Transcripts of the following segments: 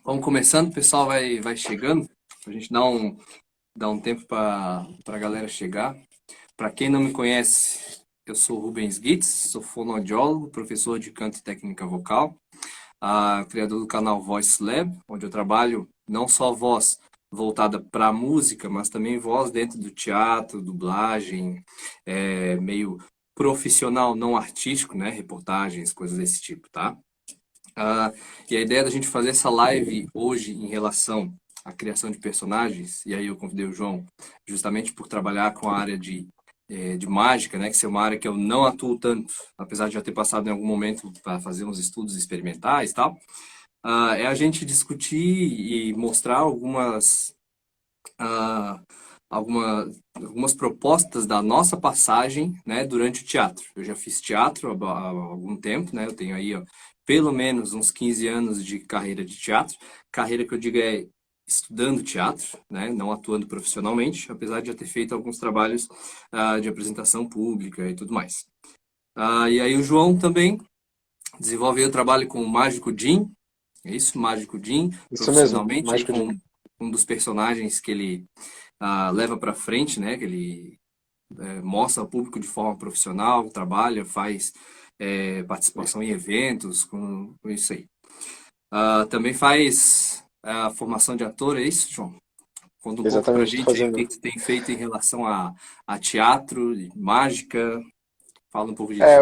Vamos começando, o pessoal vai chegando. A gente dá um tempo para a galera chegar. Para quem não me conhece, eu sou Rubens Gitz, sou fonoaudiólogo, professor de canto e técnica vocal, criador do canal Voice Lab, onde eu trabalho não só voz voltada para a música, mas também voz dentro do teatro, dublagem, meio profissional, não artístico, né? Reportagens, coisas desse tipo, tá? Ah, e a ideia da gente fazer essa live hoje em relação à criação de personagens, e aí eu convidei o João justamente por trabalhar com a área de mágica, né, que é uma área que eu não atuo tanto, apesar de já ter passado em algum momento para fazer uns estudos experimentais e tal, é a gente discutir e mostrar ah, algumas propostas da nossa passagem, né, durante o teatro. Eu já fiz teatro há algum tempo, né? Eu tenho aí, ó, pelo menos uns 15 anos de carreira de teatro. Carreira que eu digo é estudando teatro, né? Não atuando profissionalmente, apesar de já ter feito alguns trabalhos de apresentação pública e tudo mais. E aí o João também desenvolveu o trabalho com o Mágico Jim, é isso, Mágico Jim, Isso mesmo, profissionalmente, aí Mágico de... com um dos personagens que ele leva para frente, né? Que ele mostra ao público de forma profissional, trabalha, faz participação em eventos, com isso aí. Também faz a formação de ator, é isso, João? Conta um pouco pra Exatamente, estou gente aí o que fazendo. que tu tem feito em relação a teatro, mágica, fala um pouco É, disso.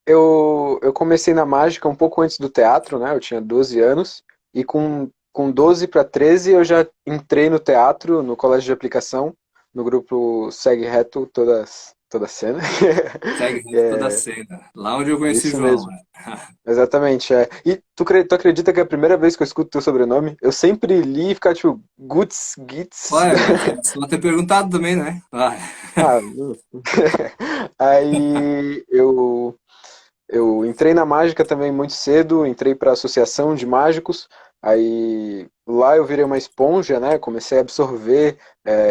eu comecei na mágica um pouco antes do teatro, né? Eu tinha 12 anos e com 12 para 13 eu já entrei no teatro, no colégio de aplicação, no grupo Segue Reto toda cena. Segue reto toda a É, cena. Lá onde eu conheci o isso João, mesmo. né? Exatamente, é. E tu acredita que é a primeira vez que eu escuto teu sobrenome? Eu sempre li e ficava tipo, Guts, Gitz. Ué, mas é só ter perguntado também, né? Ah, aí eu entrei na mágica também muito cedo, entrei para a associação de mágicos, aí lá eu virei uma esponja, né? Comecei a absorver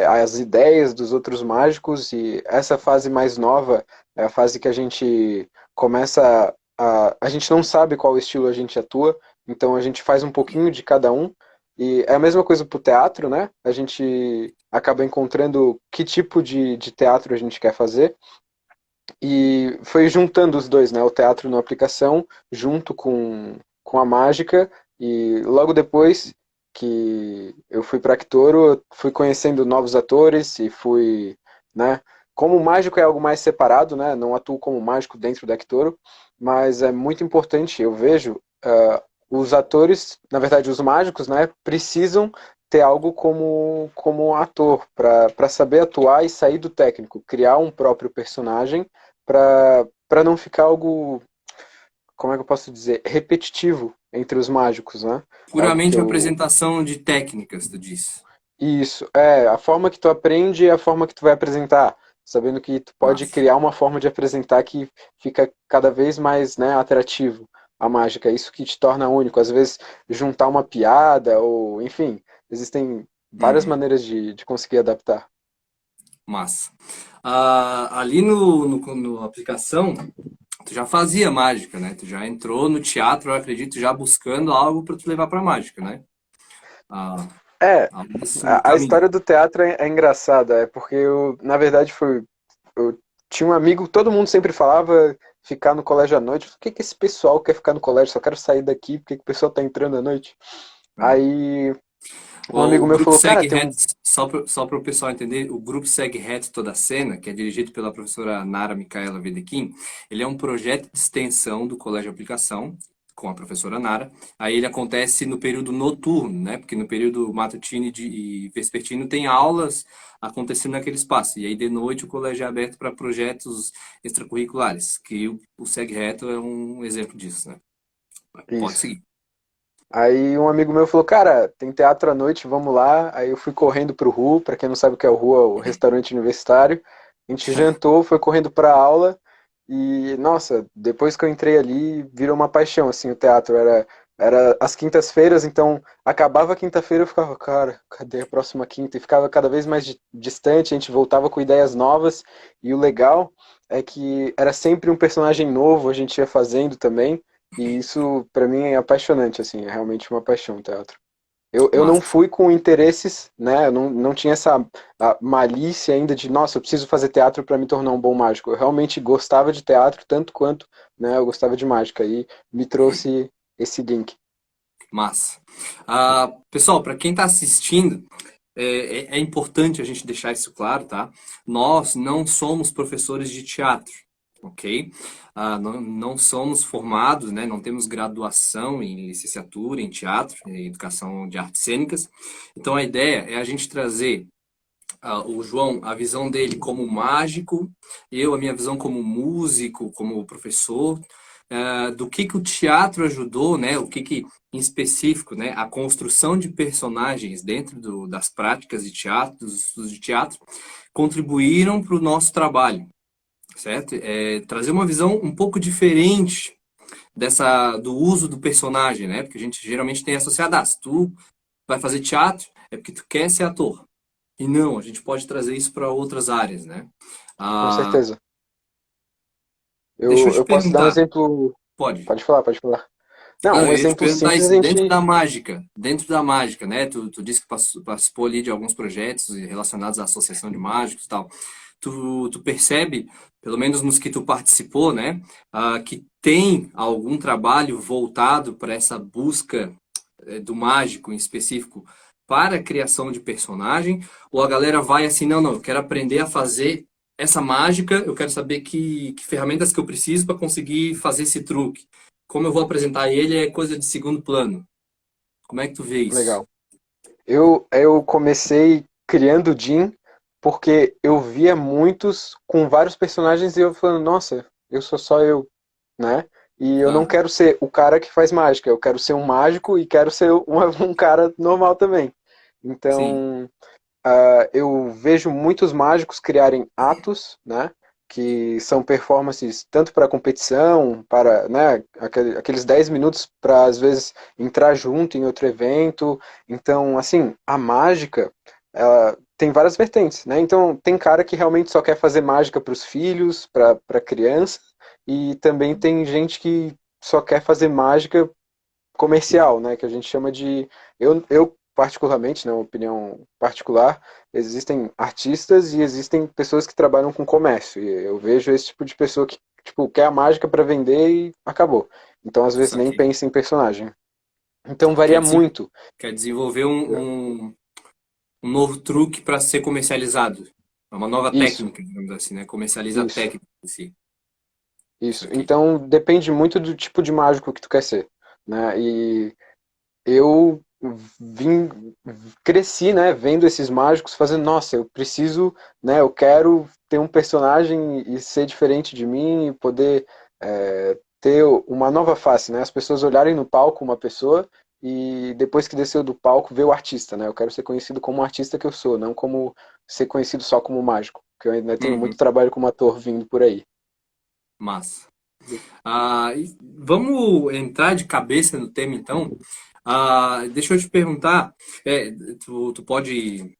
as ideias dos outros mágicos e essa fase mais nova é a fase que a gente começa a gente não sabe qual estilo a gente atua, então a gente faz um pouquinho de cada um e é a mesma coisa pro teatro, né? A gente acaba encontrando que tipo de teatro a gente quer fazer e foi juntando os dois, né? O teatro na aplicação, junto com a mágica, e logo depois que eu fui para Actoro, eu fui conhecendo novos atores e fui, né? Como o mágico é algo mais separado, né? Não atuo como mágico dentro da Actoro, mas é muito importante, eu vejo, os atores, na verdade os mágicos, né? Precisam ter algo como ator, para saber atuar e sair do técnico, criar um próprio personagem para não ficar algo, como é que eu posso dizer, repetitivo entre os mágicos, né? É algo que Puramente uma eu apresentação de técnicas, tu disse. isso, é, a forma que tu aprende é a forma que tu vai apresentar, sabendo que tu pode Mas, criar uma forma de apresentar que fica cada vez mais, né, atrativo a mágica, é isso que te torna único. Às vezes juntar uma piada ou, enfim, existem várias uhum, maneiras de conseguir adaptar. massa. Ali no aplicação, tu já fazia mágica, né? Tu já entrou no teatro, eu acredito, já buscando algo para tu levar para mágica, né? Ah, É, algo nesse a caminho. história do teatro é engraçada, é porque eu, na verdade, eu tinha um amigo, todo mundo sempre falava ficar no colégio à noite. Por que que esse pessoal quer ficar no colégio? Só quero sair daqui, por que que o pessoal tá entrando à noite? É. Aí um amigo O meu grupo falou, cara, Segue tem Reto, um. só para o pessoal entender, o grupo Segue Reto Toda a Cena, que é dirigido pela professora Nara Micaela Vedequim, ele é um projeto de extensão do Colégio de Aplicação, com a professora Nara. Aí ele acontece no período noturno, né? Porque no período matutino e vespertino tem aulas acontecendo naquele espaço. E aí de noite o colégio é aberto para projetos extracurriculares, que o Segue Reto é um exemplo disso, né? Pode Isso. seguir. Aí um amigo meu falou, cara, tem teatro à noite, vamos lá. Aí eu fui correndo pro RU, pra quem não sabe o que é o RU, é o restaurante universitário. A gente jantou, foi correndo pra aula e, nossa, depois que eu entrei ali, virou uma paixão, assim, o teatro. Era às quintas-feiras, então acabava a quinta-feira eu ficava, cara, cadê a próxima quinta? E ficava cada vez mais distante, a gente voltava com ideias novas. E o legal é que era sempre um personagem novo, a gente ia fazendo também. E isso, pra mim, é apaixonante, assim, é realmente uma paixão, o teatro. Eu não Massa. fui com interesses, né? Eu não tinha essa malícia ainda de, nossa, eu preciso fazer teatro para me tornar um bom mágico. Eu realmente gostava de teatro tanto quanto, né, eu gostava de mágica. E me trouxe esse link. Massa. Pessoal, para quem está assistindo, é importante a gente deixar isso claro, tá? Nós não somos professores de teatro, ok? Não somos formados, né? Não temos graduação em licenciatura em teatro, em educação de artes cênicas. Então a ideia é a gente trazer o João, a visão dele como mágico, eu a minha visão como músico, como professor, do que o teatro ajudou, né? O que em específico, né? A construção de personagens dentro das práticas de teatro, dos estudos de teatro, contribuíram para o nosso trabalho, certo? Trazer uma visão um pouco diferente do uso do personagem, né? Porque a gente geralmente tem associado, se tu vai fazer teatro, é porque tu quer ser ator. E não, a gente pode trazer isso para outras áreas, né? Com Ah, certeza. deixa eu te Eu posso dar um perguntar, exemplo. pode? Pode falar, pode falar. Não, Não, um eu ia te exemplo perguntar simples isso a gente. dentro da mágica, né? Tu disse que participou ali de alguns projetos relacionados à associação de mágicos e tal. Tu percebe, pelo menos nos que tu participou, né? Que tem algum trabalho voltado para essa busca do mágico em específico para a criação de personagem, ou a galera vai assim, não, eu quero aprender a fazer essa mágica, eu quero saber que ferramentas que eu preciso para conseguir fazer esse truque. Como eu vou apresentar ele é coisa de segundo plano. Como é que tu vê isso? Legal. Eu comecei criando o Jin porque eu via muitos com vários personagens e eu falando, nossa, eu sou só eu, né? E eu não Ah, quero ser o cara que faz mágica, eu quero ser um mágico e quero ser um cara normal também. sim, Então, eu vejo muitos mágicos criarem atos, né? Que são performances tanto para competição, para, né, aqueles 10 minutos para às vezes entrar junto em outro evento. Então, assim, a mágica, ela tem várias vertentes, né? Então, tem cara que realmente só quer fazer mágica para os filhos, para criança, e também tem gente que só quer fazer mágica comercial, né, que a gente chama de eu particularmente, na né, opinião particular, existem artistas e existem pessoas que trabalham com comércio. E eu vejo esse tipo de pessoa que tipo quer a mágica para vender e acabou. Então às vezes isso nem aqui. pensa em personagem. Então varia Quer, desen- muito. quer desenvolver um novo truque para ser comercializado. É uma nova Isso, técnica, digamos assim, né? Comercializa a isso, técnica em si. Isso isso. aqui. Então depende muito do tipo de mágico que tu quer ser, né? E eu vim cresci, né, vendo esses mágicos fazendo, nossa, eu preciso, né, eu quero ter um personagem e ser diferente de mim e poder ter uma nova face, né, as pessoas olharem no palco uma pessoa e depois que desceu do palco ver o artista, né, eu quero ser conhecido como o artista que eu sou, não como ser conhecido só como mágico, porque eu ainda tenho muito Uhum, trabalho como ator vindo por aí. massa. E vamos entrar de cabeça no tema, então. Deixa eu te perguntar, tu pode,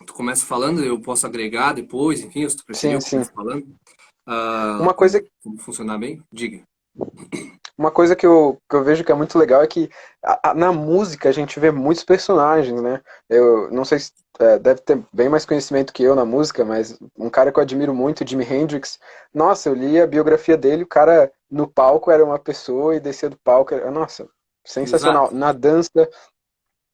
tu começa falando, eu posso agregar depois, enfim, se tu preferir, Sim, eu sim. começo falando. Uma coisa Como funcionar bem? Diga. Uma coisa que eu vejo que é muito legal é que na música a gente vê muitos personagens, né? Eu não sei se deve ter bem mais conhecimento que eu na música, mas um cara que eu admiro muito, Jimi Hendrix, nossa, eu li a biografia dele, o cara no palco era uma pessoa e descia do palco, nossa, sensacional. Exato.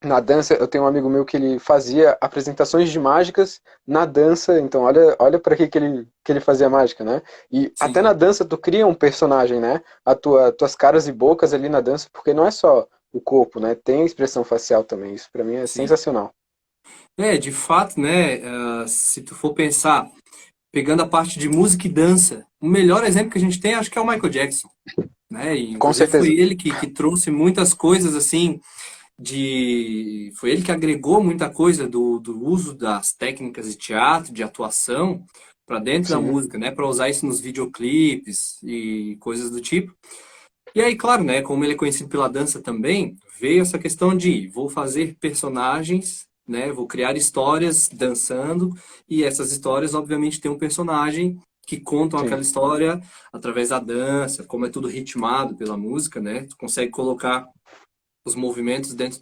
Na dança, eu tenho um amigo meu que ele fazia apresentações de mágicas na dança, então olha para que ele fazia mágica, né? E até Sim, na dança tu cria um personagem, né? Tuas caras e bocas ali na dança, porque não é só o corpo, né? Tem a expressão facial também. Isso para mim é sim. sensacional. De fato, né, se tu for pensar, pegando a parte de música e dança, o melhor exemplo que a gente tem, acho que é o Michael Jackson, né? E, Com inclusive foi certeza. ele que trouxe muitas coisas assim foi ele que agregou muita coisa do uso das técnicas de teatro, de atuação para dentro da Sim, música, né? Para usar isso nos videoclipes e coisas do tipo. E aí, claro, né? Como ele é conhecido pela dança também, veio essa questão de vou fazer personagens, né? Vou criar histórias dançando e essas histórias, obviamente, têm um personagem que contam sim, aquela história através da dança, como é tudo ritmado pela música, né? Tu consegue colocar os movimentos dentro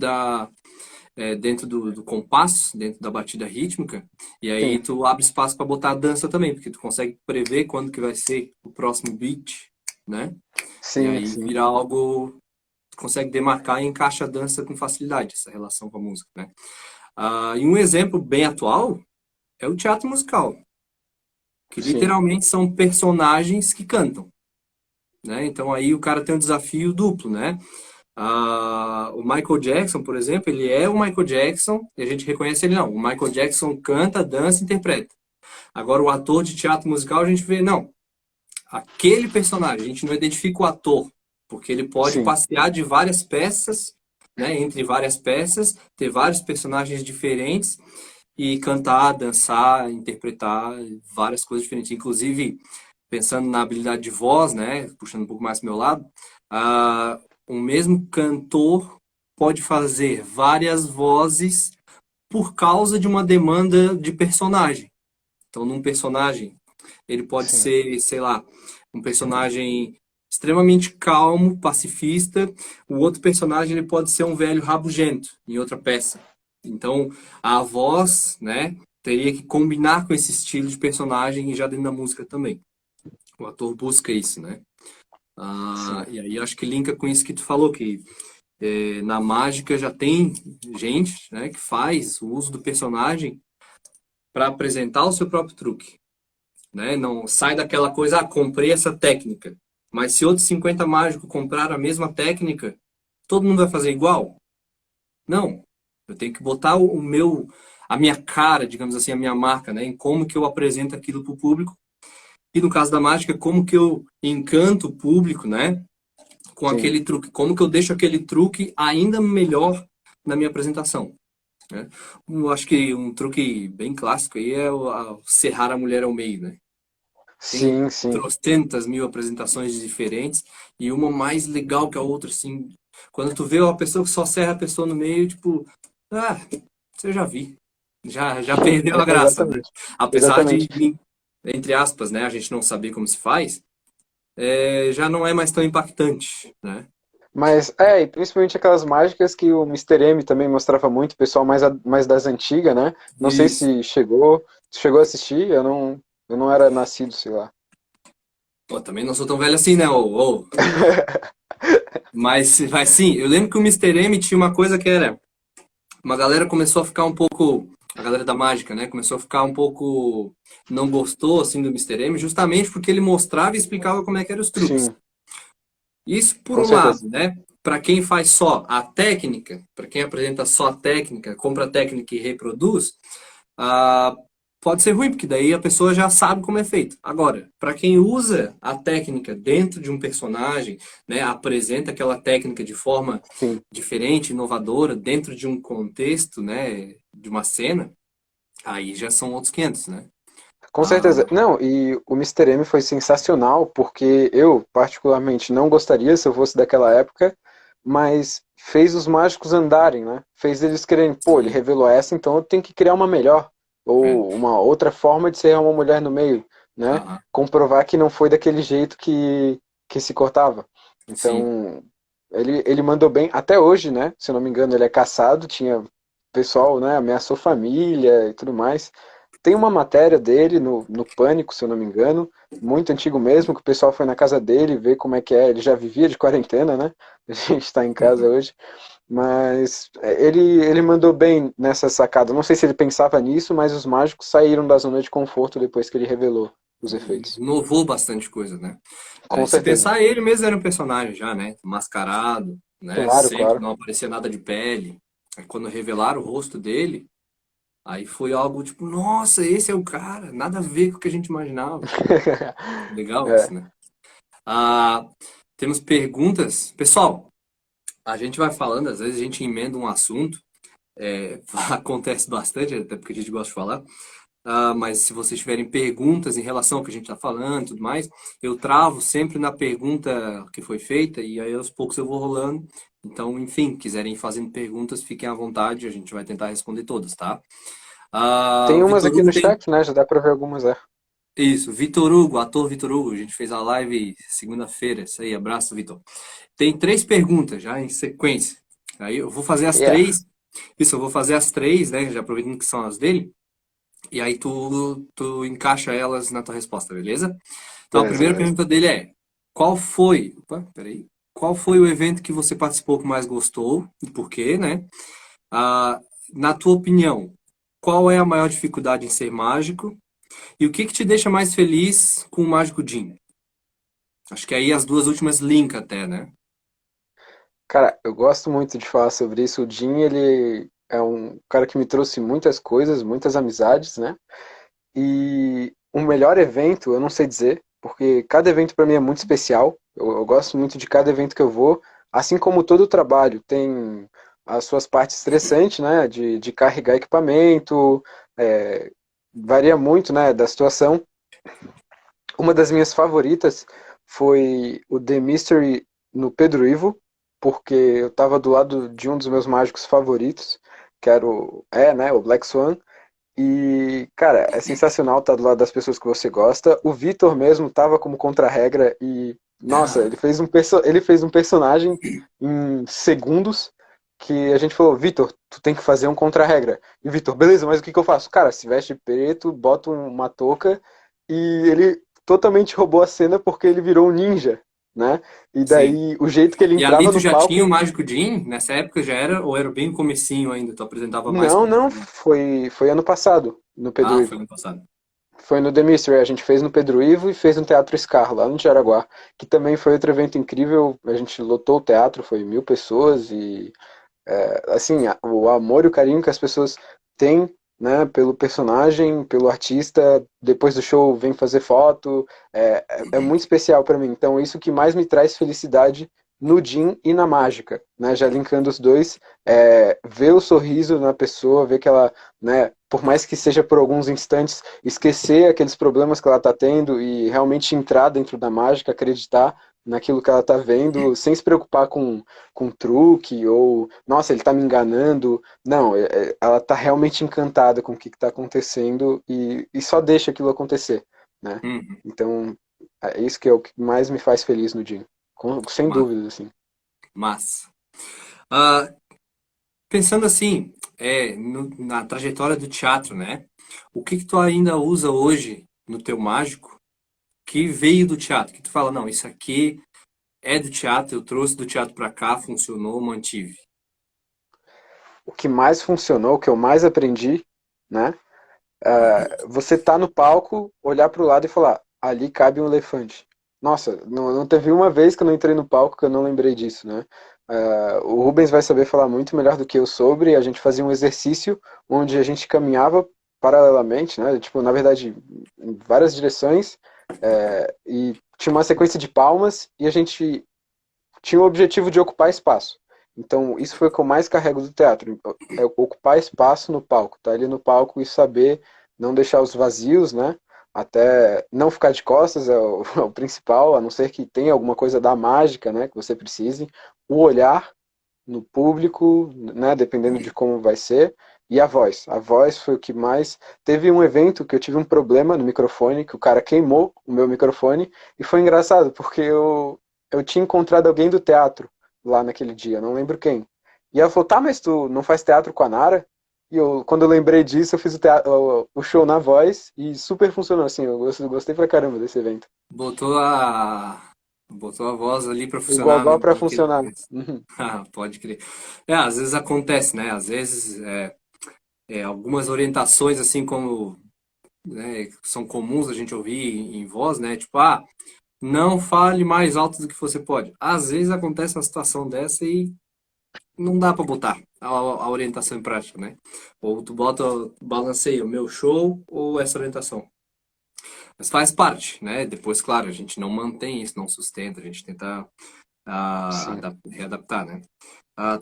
dentro do compasso, dentro da batida rítmica, e aí Sim, tu abre espaço para botar a dança também, porque tu consegue prever quando que vai ser o próximo beat, né? E sim, aí sim, vira algo, tu consegue demarcar e encaixa a dança com facilidade, essa relação com a música, né? E um exemplo bem atual é o teatro musical, que sim, literalmente são personagens que cantam, né? Então aí o cara tem um desafio duplo, né? O Michael Jackson, por exemplo, ele é o Michael Jackson e a gente reconhece ele não. O Michael Jackson canta, dança, interpreta. Agora o ator de teatro musical a gente vê, não, aquele personagem, a gente não identifica o ator, porque ele pode sim, passear de várias peças, né, entre várias peças, ter vários personagens diferentes e cantar, dançar, interpretar várias coisas diferentes. Inclusive, pensando na habilidade de voz, né, puxando um pouco mais pro meu lado, o mesmo cantor pode fazer várias vozes por causa de uma demanda de personagem. Então, num personagem, ele pode sim, ser, sei lá, um personagem extremamente calmo, pacifista. O outro personagem ele pode ser um velho rabugento em outra peça. Então, a voz, né, teria que combinar com esse estilo de personagem e já dentro da música também. O ator busca isso, né? sim, E aí acho que linka com isso que tu falou, que na mágica já tem gente, né, que faz o uso do personagem para apresentar o seu próprio truque, né? Não sai daquela coisa, comprei essa técnica. Mas se outros 50 mágicos compraram a mesma técnica, todo mundo vai fazer igual? Não. Eu tenho que botar a minha cara, digamos assim, a minha marca, né, em como que eu apresento aquilo para o público. E no caso da mágica, como que eu encanto o público, né, com sim. aquele truque, como que eu deixo aquele truque ainda melhor na minha apresentação, né? Eu acho que um truque bem clássico aí é serrar a mulher ao meio, né? Tem Sim, sim. trocentas mil apresentações diferentes e uma mais legal que a outra, assim. Quando tu vê uma pessoa que só serra a pessoa no meio, tipo, ah, você já vi. Já perdeu a graça, né? Exatamente. Apesar de, Exatamente. entre aspas, né, a gente não saber como se faz, já não é mais tão impactante, né? Mas, e principalmente aquelas mágicas que o Mister M também mostrava muito, o pessoal mais das antigas, né? Não sei Isso. se chegou a assistir, eu não era nascido, sei lá. Pô, também não sou tão velho assim, né? Mas sim, eu lembro que o Mister M tinha uma coisa que era. Uma galera começou a ficar um pouco. A galera da mágica, né? Começou a ficar um pouco. Não gostou, assim, do Mister M, justamente porque ele mostrava e explicava como é que eram os truques. Sim, Isso por com um certeza. lado, né? Para quem faz só a técnica, para quem apresenta só a técnica, compra a técnica e reproduz, ah, pode ser ruim, porque daí a pessoa já sabe como é feito. Agora, para quem usa a técnica dentro de um personagem, né, apresenta aquela técnica de forma Sim, diferente, inovadora, dentro de um contexto, né, de uma cena, aí já são outros 500, né? com certeza. Ah, Não, e o Mister M foi sensacional, porque eu, particularmente, não gostaria se eu fosse daquela época, mas fez os mágicos andarem, né? Fez eles quererem, pô, ele sim, revelou essa, então eu tenho que criar uma melhor, é, ou uma outra forma de ser uma mulher no meio, né? aham, Comprovar que não foi daquele jeito que se cortava. sim, Então, ele mandou bem, até hoje, né? Se eu não me engano, ele é caçado, tinha pessoal, né, ameaçou família e tudo mais. Tem uma matéria dele no Pânico, se eu não me engano, muito antigo mesmo, que o pessoal foi na casa dele ver como é que é. Ele já vivia de quarentena, né? A gente está em casa hoje. Mas ele mandou bem nessa sacada. Não sei se ele pensava nisso, mas os mágicos saíram da zona de conforto depois que ele revelou os efeitos. inovou bastante coisa, né? Com Se certeza. pensar, ele mesmo era um personagem já, né? Mascarado, né? Claro, Sempre claro. não aparecia nada de pele. Aí quando revelaram o rosto dele, aí foi algo tipo, nossa, esse é o cara, nada a ver com o que a gente imaginava. Legal É. isso, né? Ah, temos perguntas. Pessoal, a gente vai falando, às vezes a gente emenda um assunto, acontece bastante, até porque a gente gosta de falar. Mas se vocês tiverem perguntas em relação ao que a gente está falando e tudo mais, eu travo sempre na pergunta que foi feita e aí aos poucos eu vou rolando. Então, enfim, quiserem ir fazendo perguntas, fiquem à vontade, a gente vai tentar responder todas, tá? Tem O umas Vitor aqui Hugo no tem. chat, né? Já dá pra ver algumas, é. Isso, Vitor Hugo, ator Vitor Hugo, a gente fez a live segunda-feira, isso aí, abraço, Vitor. Tem três perguntas já em sequência. Aí eu vou fazer as Yeah. três Isso, eu vou fazer as três, né? Já aproveitando que são as dele. E aí tu encaixa elas na tua resposta, beleza? Então a Beleza, primeira beleza. pergunta dele é: qual foi, opa, peraí, qual foi o evento que você participou que mais gostou e por quê, né? Ah, na tua opinião, qual é a maior dificuldade em ser mágico? E o que que te deixa mais feliz com o Mágico Jim? Acho que aí as duas últimas linkam até, né? Cara, eu gosto muito de falar sobre isso. O Jim, ele é um cara que me trouxe muitas coisas, muitas amizades, né? E o melhor evento, eu não sei dizer, porque cada evento para mim é muito especial. Eu gosto muito de cada evento que eu vou, assim como todo o trabalho tem as suas partes estressantes, né? De carregar equipamento, é, varia muito, né? Da situação. Uma das minhas favoritas foi o The Mystery no Pedro Ivo, porque eu estava do lado de um dos meus mágicos favoritos, que era né, o Black Swan. E, cara, é sensacional estar do lado das pessoas que você gosta. O Vitor mesmo estava como contra-regra e, nossa, ele fez um personagem em segundos que a gente falou, Vitor, tu tem que fazer um contra-regra. E Vitor, beleza, mas o que que eu faço? Cara, se veste preto, bota uma touca e ele totalmente roubou a cena porque ele virou um ninja, né? E Sim. daí o jeito que ele E ali entrava tu no já tinha palco, o Mágico Jim? Nessa época já era, ou era bem o comecinho ainda? Tu apresentava mais não, como não, Jim? foi ano passado, no Pedro Ah, foi Ivo. ano passado. Foi no The Mystery, a gente fez no Pedro Ivo e fez no Teatro Scar, lá no Jaraguá, que também foi outro evento incrível. A gente lotou o teatro, foi 1.000 pessoas e, assim, o amor e o carinho que as pessoas têm, né, pelo personagem, pelo artista, depois do show vem fazer foto, é muito especial para mim. Então, isso que mais me traz felicidade no Jim e na mágica, né, já linkando os dois, ver o sorriso na pessoa, ver que ela, né, por mais que seja por alguns instantes, esquecer aqueles problemas que ela está tendo e realmente entrar dentro da mágica, acreditar naquilo que ela está vendo, sem se preocupar com truque ou, nossa, ele está me enganando. Não, ela está realmente encantada com o que está acontecendo e só deixa aquilo acontecer, né? Uhum. Então, é isso que é o que mais me faz feliz no dia, sem Ma- dúvida, assim. Massa. Ah, pensando assim, na trajetória do teatro, né? O que que tu ainda usa hoje no teu mágico que veio do teatro? Que tu fala, não, isso aqui é do teatro, eu trouxe do teatro pra cá, funcionou, mantive. O que mais funcionou, o que eu mais aprendi, né? Você tá no palco, olhar para o lado e falar, ali cabe um elefante. Nossa, não teve uma vez que eu não entrei no palco que eu não lembrei disso, né? O Rubens vai saber falar muito melhor do que eu sobre. A gente fazia um exercício onde a gente caminhava paralelamente, né? Tipo, na verdade, em várias direções, e tinha uma sequência de palmas e a gente tinha o objetivo de ocupar espaço. Então, isso foi o que eu mais carrego do teatro, é ocupar espaço no palco, tá ali no palco e saber não deixar os vazios, né? Até não ficar de costas é o, é o principal, a não ser que tenha alguma coisa da mágica, né, que você precise. O olhar no público, né, dependendo de como vai ser, e a voz. A voz foi o que mais. Teve um evento que eu tive um problema no microfone, que o cara queimou o meu microfone, e foi engraçado, porque eu tinha encontrado alguém do teatro lá naquele dia, não lembro quem. E ela falou, tá, mas tu não faz teatro com a Nara? E eu, quando eu lembrei disso, eu fiz o show na voz e super funcionou assim. Eu gostei pra caramba desse evento. Botou a voz ali pra funcionar Igual pra naquele funcionar. momento. Uhum. Ah, pode crer. Às vezes acontece, né? Às vezes algumas orientações assim como, né, são comuns a gente ouvir em voz, né? Tipo, não fale mais alto do que você pode. Às vezes acontece uma situação dessa e não dá pra botar a orientação em prática, né? Ou tu bota, balanceia o meu show ou essa orientação. Mas faz parte, né? Depois, claro, a gente não mantém isso, não sustenta, a gente tenta Sim. readaptar, né?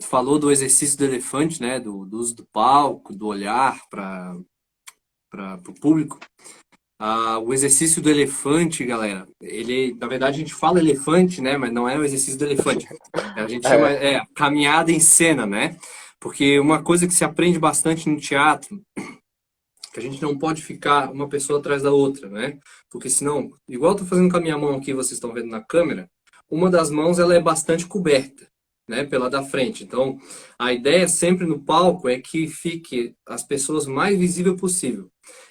Tu falou do exercício do elefante, né? Do uso do palco, do olhar para o público. O exercício do elefante, galera, ele, na verdade, a gente fala elefante, né? Mas não é o exercício do elefante. A gente chama, É, caminhada em cena, né? Porque uma coisa que se aprende bastante no teatro, que a gente não pode ficar uma pessoa atrás da outra, né? Porque senão, igual eu tô fazendo com a minha mão aqui, vocês estão vendo na câmera, uma das mãos ela é bastante coberta. né, pela da frente. Então, a ideia sempre no palco é que fique as pessoas mais visível possível.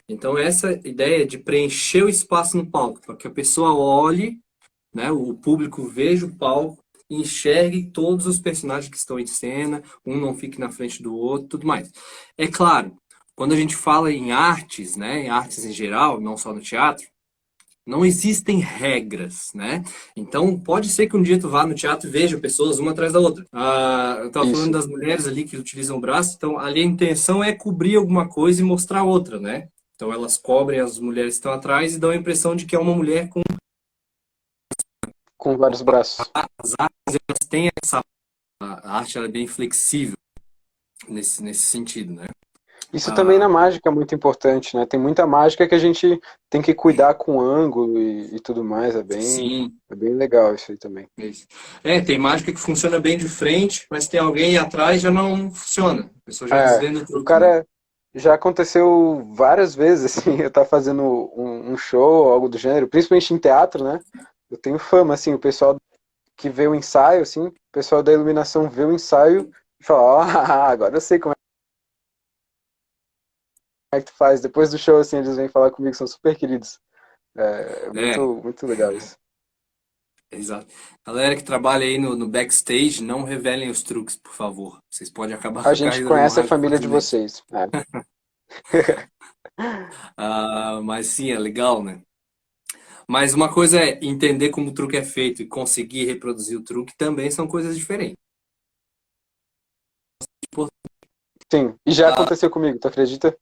Então, essa ideia de preencher o espaço no palco, para que a pessoa olhe, né, o público veja o palco, e enxergue todos os personagens que estão em cena, um não fique na frente do outro, tudo mais. É claro, quando a gente fala em artes, né, em artes em geral, não só no teatro, não existem regras, né? Então, pode ser que um dia tu vá no teatro e veja pessoas uma atrás da outra. Eu estava falando Isso. das mulheres ali que utilizam o braço, então ali a intenção é cobrir alguma coisa e mostrar outra, né? Então elas cobrem as mulheres que estão atrás e dão a impressão de que é uma mulher com Com vários braços. as artes, elas têm essa a arte ela é bem flexível nesse sentido, né? Isso também Ah, na mágica é muito importante, né? Tem muita mágica que a gente tem que cuidar com o ângulo e tudo mais. sim, É bem legal isso aí também. é isso. É, tem mágica que funciona bem de frente, mas tem alguém atrás e já não funciona. A pessoa já É, desvenda o o truque, né? cara já aconteceu várias vezes, assim, eu tá fazendo um show, algo do gênero, principalmente em teatro, né? Eu tenho fama, assim, o pessoal que vê o ensaio, assim, o pessoal da iluminação vê o ensaio e fala, ó, agora eu sei como é que tu faz. Depois do show, assim, eles vêm falar comigo, são super queridos. É É, muito, muito legal isso. exato. Galera que trabalha aí no backstage, não revelem os truques, por favor. Vocês podem acabar A com a gente carreira do conhece a mágico família de facilmente. vocês. É. Mas sim, é legal, né? Mas uma coisa é entender como o truque é feito e conseguir reproduzir o truque também são coisas diferentes. Sim, e já aconteceu comigo, tu acredita?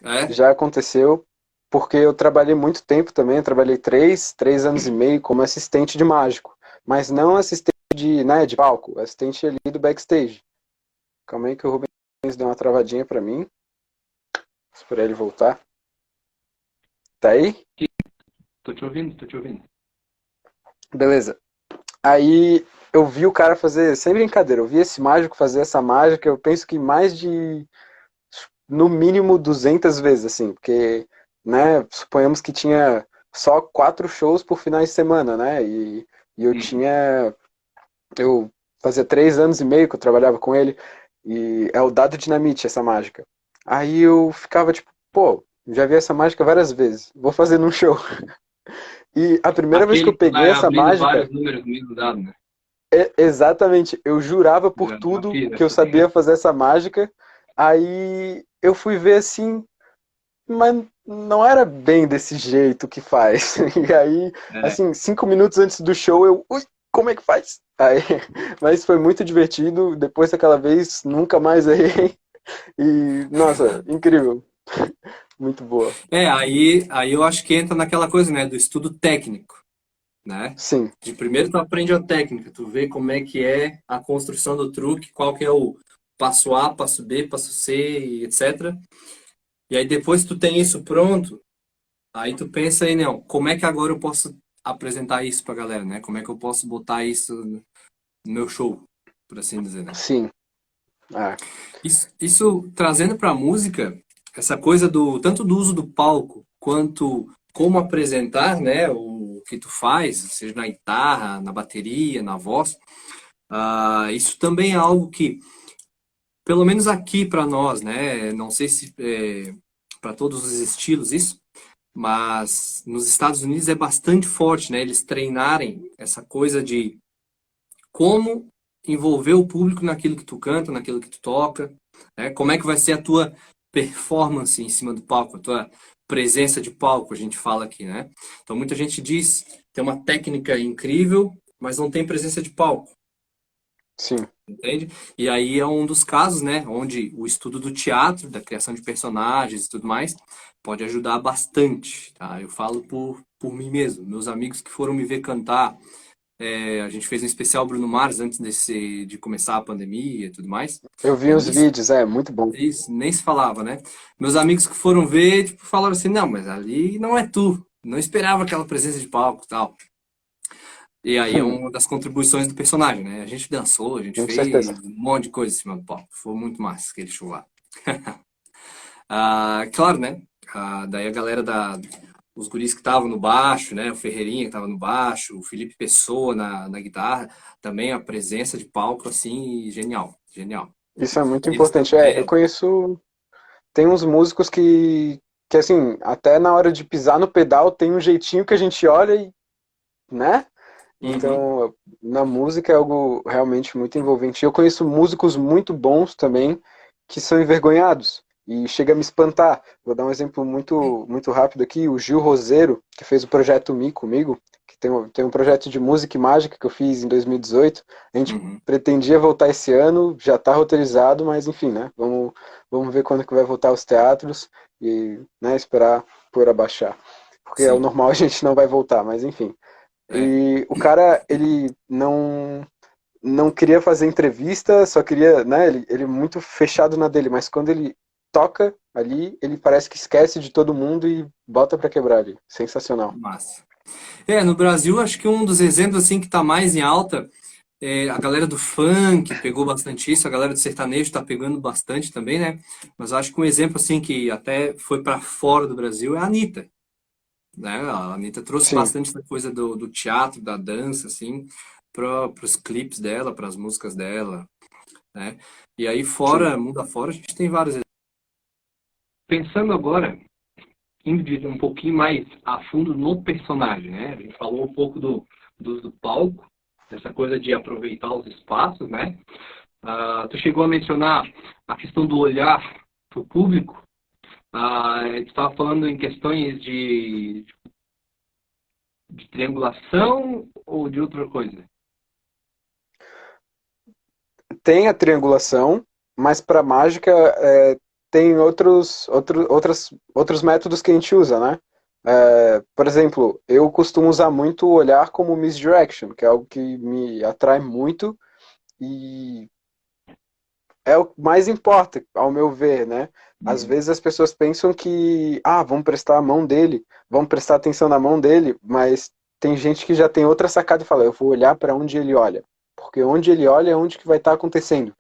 É? Já aconteceu, porque eu trabalhei muito tempo também, eu trabalhei três anos e meio como assistente de mágico, mas não assistente de, né, de palco, assistente ali do backstage. Calma aí que o Rubens deu uma travadinha pra mim, esperar ele voltar. Tá aí? Tô te ouvindo, tô te ouvindo. Beleza. Aí eu vi o cara fazer, sem brincadeira, eu vi esse mágico fazer essa mágica, eu penso que mais de, no mínimo 200 vezes, assim, porque, né, suponhamos que tinha só 4 shows por final de semana, né, e Uhum. eu fazia 3 anos e meio que eu trabalhava com ele, e é o dado dinamite essa mágica. Aí eu ficava tipo, pô, já vi essa mágica várias vezes, vou fazer num show. E a primeira vez que Aquele eu que peguei vai essa abrindo mágica, vários números no mesmo dado, né? exatamente, eu jurava por Já tudo fiz, já que eu fiz. sabia fazer essa mágica, aí eu fui ver assim, mas não era bem desse jeito que faz. E aí, É, assim, 5 minutos antes do show, ui, como é que faz? Aí, mas foi muito divertido. Depois daquela vez, nunca mais errei. E, nossa, incrível. Muito boa. aí eu acho que entra naquela coisa, né, do estudo técnico, né? Sim, De primeiro tu aprende a técnica, tu vê como é que é a construção do truque, qual que é o passo A, passo B, passo C, e etc. E aí depois que tu tem isso pronto, aí tu pensa aí, não, como é que agora eu posso apresentar isso pra galera, né? Como é que eu posso botar isso no meu show, por assim dizer, né? sim. Ah, Isso trazendo pra música, essa coisa do tanto do uso do palco quanto como apresentar, né, o que tu faz, seja na guitarra, na bateria, na voz, isso também é algo que, pelo menos aqui para nós, né, não sei se para todos os estilos isso, mas nos Estados Unidos é bastante forte, né, eles treinarem essa coisa de como envolver o público naquilo que tu canta, naquilo que tu toca, né? Como é que vai ser a tua performance em cima do palco, a tua presença de palco, a gente fala aqui, né? Então muita gente diz tem uma técnica incrível, mas não tem presença de palco, sim. entende? E aí é um dos casos, né, onde o estudo do teatro, da criação de personagens e tudo mais, pode ajudar bastante, tá? Eu falo por mim mesmo, meus amigos que foram me ver cantar, a gente fez um especial Bruno Mars antes de começar a pandemia e tudo mais. Eu vi É, os nem, vídeos, é muito bom. isso, nem se falava, né? Meus amigos que foram ver, tipo, falaram assim, não, mas ali não é tu. Não esperava aquela presença de palco e tal. E aí é uma das contribuições do personagem, né? A gente dançou, a gente Com certeza. fez um monte de coisa em cima do palco. Foi muito massa aquele show lá. Claro, né? Daí a galera os guris que estavam no baixo, né? O Ferreirinha que estava no baixo, o Felipe Pessoa na guitarra, também a presença de palco, assim, genial, genial. Isso é muito Eles importante. também, Eu conheço, tem uns músicos que assim, até na hora de pisar no pedal tem um jeitinho que a gente olha e, né? uhum, Então, na música é algo realmente muito envolvente. Eu conheço músicos muito bons também que são envergonhados e chega a me espantar. Vou dar um exemplo muito rápido aqui. O Gil Roseiro, que fez o projeto Mi comigo, que tem um projeto de música e mágica que eu fiz em 2018. A gente uhum, pretendia voltar esse ano, já está roteirizado, mas enfim, né? Vamos ver quando que vai voltar aos teatros e, né, esperar por abaixar. Porque é o sim, normal, a gente não vai voltar, mas enfim. é. E o cara, ele não queria fazer entrevista, só queria, né, ele é muito fechado na dele, mas quando ele toca ali, ele parece que esquece de todo mundo e bota pra quebrar ali. Sensacional. Massa. No Brasil, acho que um dos exemplos assim que está mais em alta é a galera do funk pegou bastante isso, a galera do sertanejo está pegando bastante também, né? Mas acho que um exemplo assim que até foi para fora do Brasil é a Anitta, né? A Anitta trouxe Sim, bastante essa coisa do teatro, da dança, assim, para os clipes dela, para as músicas dela, né? E aí sim. fora, mundo afora, a gente tem vários. Pensando agora, indo um pouquinho mais a fundo no personagem, né? A gente falou um pouco do palco, dessa coisa de aproveitar os espaços, né? Tu chegou a mencionar a questão do olhar para o público. Tu estava falando em questões de triangulação ou de outra coisa? Tem a triangulação, mas para mágica tem outros métodos que a gente usa, né? Por exemplo, eu costumo usar muito o olhar como misdirection, que é algo que me atrai muito e é o que mais importa, ao meu ver, né? Às Uhum. vezes as pessoas pensam que, vamos prestar a mão dele, vamos prestar atenção na mão dele, mas tem gente que já tem outra sacada e fala, eu vou olhar para onde ele olha, porque onde ele olha é onde que vai estar acontecendo.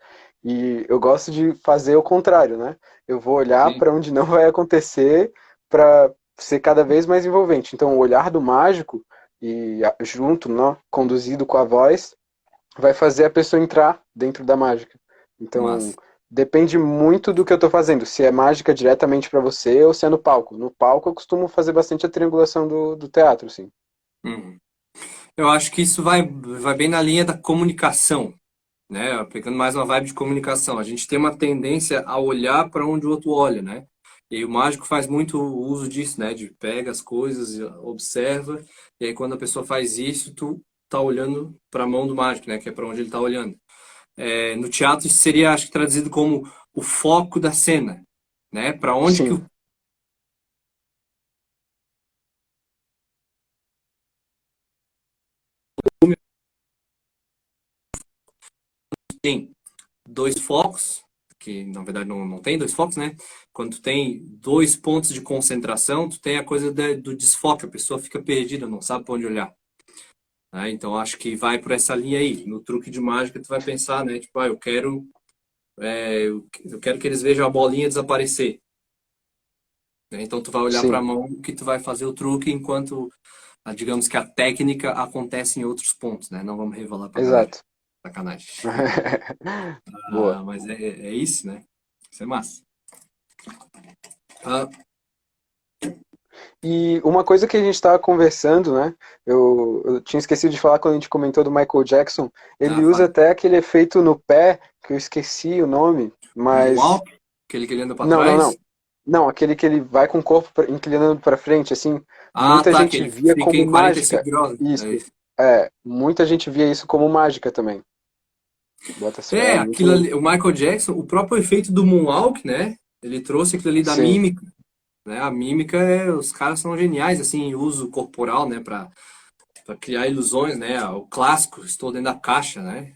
E eu gosto de fazer o contrário, né? Eu vou olhar Sim, para onde não vai acontecer para ser cada vez mais envolvente. Então, o olhar do mágico e junto, né, conduzido com a voz, vai fazer a pessoa entrar dentro da mágica. Então, mas depende muito do que eu estou fazendo, se é mágica diretamente para você ou se é no palco. No palco eu costumo fazer bastante a triangulação do teatro, sim. uhum. Eu acho que isso vai bem na linha da comunicação, né? Pegando mais uma vibe de comunicação. A gente tem uma tendência a olhar para onde o outro olha, né? E aí o mágico faz muito uso disso, né? De pega as coisas, e observa, e aí quando a pessoa faz isso, tu tá olhando para a mão do mágico, né? Que é para onde ele tá olhando. No teatro isso seria, acho que traduzido como o foco da cena, né? Para onde que Sim, o tem dois focos, que na verdade não tem dois focos, né? Quando tu tem dois pontos de concentração, tu tem a coisa do desfoque, a pessoa fica perdida, não sabe para onde olhar. Né? Então acho que vai por essa linha aí. No truque de mágica tu vai pensar, né? Tipo, eu quero que eles vejam a bolinha desaparecer. Né? Então tu vai olhar para a sim, mão que tu vai fazer o truque enquanto, digamos que a técnica acontece em outros pontos, né? Não vamos revelar pra galera. exato. Sacanagem. Boa. Mas é isso, né? Isso é massa. Ah, E uma coisa que a gente estava conversando, né? Eu tinha esquecido de falar quando a gente comentou do Michael Jackson. Ele usa fala. até aquele efeito no pé, que eu esqueci o nome, O mas. Moonwalk, aquele que ele anda pra Não, não, não. trás. Não, aquele que ele vai com o corpo inclinando para frente, assim. Ah, Muita tá, que gente ele via fica como em 45 mágica. graus. É Isso. isso. Muita gente via isso como mágica também. Bota fé, muito Aquilo louco. ali, o Michael Jackson, o próprio efeito do Moonwalk, né? Ele trouxe aquilo ali da Sim, mímica, né? A mímica, os caras são geniais, assim, em uso corporal, né? Pra criar ilusões, né? O clássico, estou dentro da caixa, né?